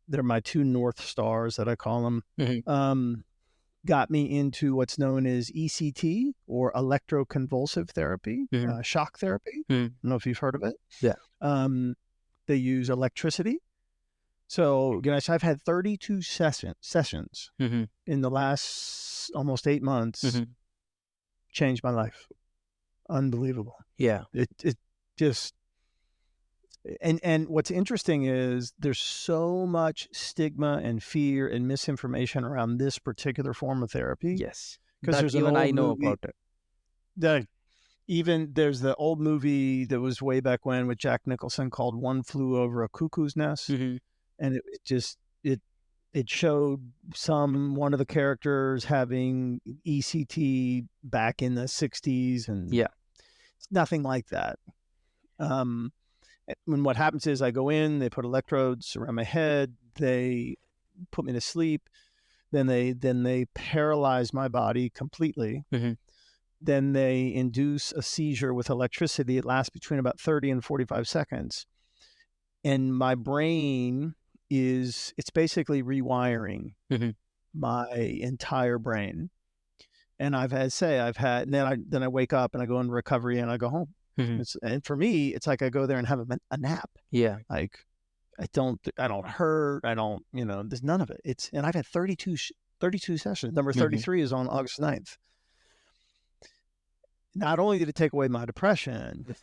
they're my two North Stars that I call them, Mhm. got me into what's known as ECT or electroconvulsive therapy, Mhm. shock therapy. I Mhm. don't know if you've heard of it. Yeah. Um, they use electricity. So, so I've had 32 sessions Mhm. in the last almost 8 months. Mhm. Changed my life. Unbelievable. Yeah. It just and what's interesting is there's so much stigma and fear and misinformation around this particular form of therapy Yes. because That there's an even I old know movie about it. that even there's the old movie that was way back when with Jack Nicholson called One Flew Over a Cuckoo's Nest, Mhm. and it showed one of the characters having ECT back in the 60s, and Yeah. it's nothing like that. Um, when what happens is I go in, they put electrodes around my head, they put me to sleep, then they paralyze my body completely. Mhm. Then they induce a seizure with electricity. It lasts between about 30 and 45 seconds. And my brain it's basically rewiring Mhm. my entire brain. And and then I wake up and I go in recovery and I go home. Mhm. And for me, it's like I go there and have a nap. Yeah. Like I don't hurt. I don't, there's none of it. And I've had 32 sessions. Number Mhm. 33 is on August 9th. Not only did it take away my depression,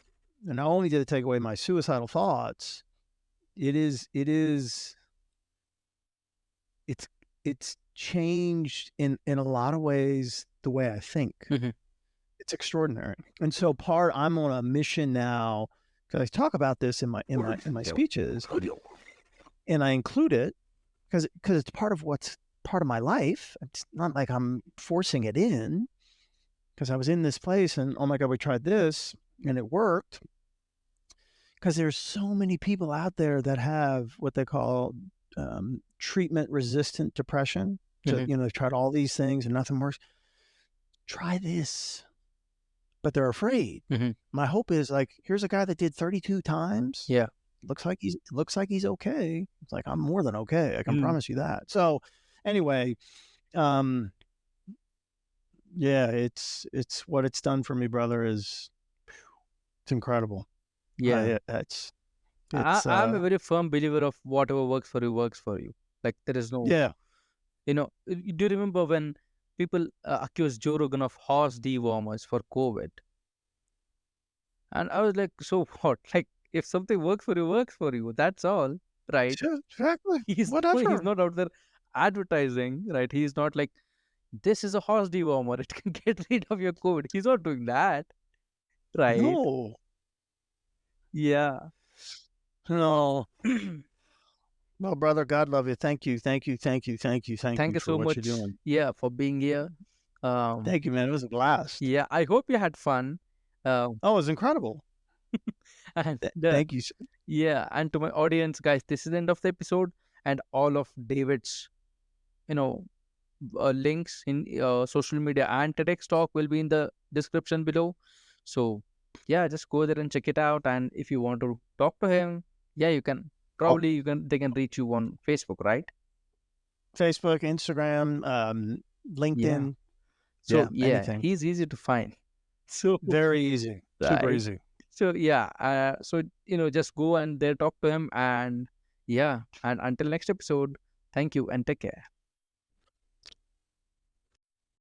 and not only did it take away my suicidal thoughts, it is it's it's changed in a lot of ways the way I think. Mhm. It's extraordinary. And so I'm on a mission now because I talk about this in my speeches, and I include it because it's part of what's part of my life. It's not like I'm forcing it in because I was in this place and oh my God, we tried this and it worked. because there's so many people out there that have what they call treatment-resistant depression. So, Mhm. they've tried all these things and nothing works. Try this, but they're afraid. Mhm. My hope is like, here's a guy that did 32 times. Yeah. Looks like he's okay. It's like, I'm more than okay. I can Mm. promise you that. So anyway, yeah, it's what it's done for me, brother, is it's incredible. Yeah. It's I'm a very firm believer of whatever works for you works for you. Like there is no, yeah. do you remember when people accused Joe Rogan of horse dewormers for COVID? And I was like, so what? Like if something works for you. That's all, right? Sure, exactly. He's he's Whatever. not out there advertising, right? He's not like this is a horse dewormer. It can get rid of your COVID. He's not doing that, right? No. Yeah. No. Well, brother, God love you. Thank you. Thank you. Thank you. Thank you. Thank Thank you you for so what you're much, doing. yeah, for being here. Thank you, man. It was a blast. Yeah, I hope you had fun. Oh, it was incredible. And Thank you. yeah, and to my audience, guys, this is the end of the episode, and all of David's, you know, links in social media and TEDx talk will be in the description below. So yeah, just go there and check it out. And if you want to talk to him, yeah, you can. Oh, Probably they can reach you on Facebook, right? Facebook, Instagram, Yeah. LinkedIn. So Yeah, yeah, anything. he's easy to find. So Very easy. Super right. easy. So yeah, so just go and there talk to him, and yeah, and until next episode, thank you and take care.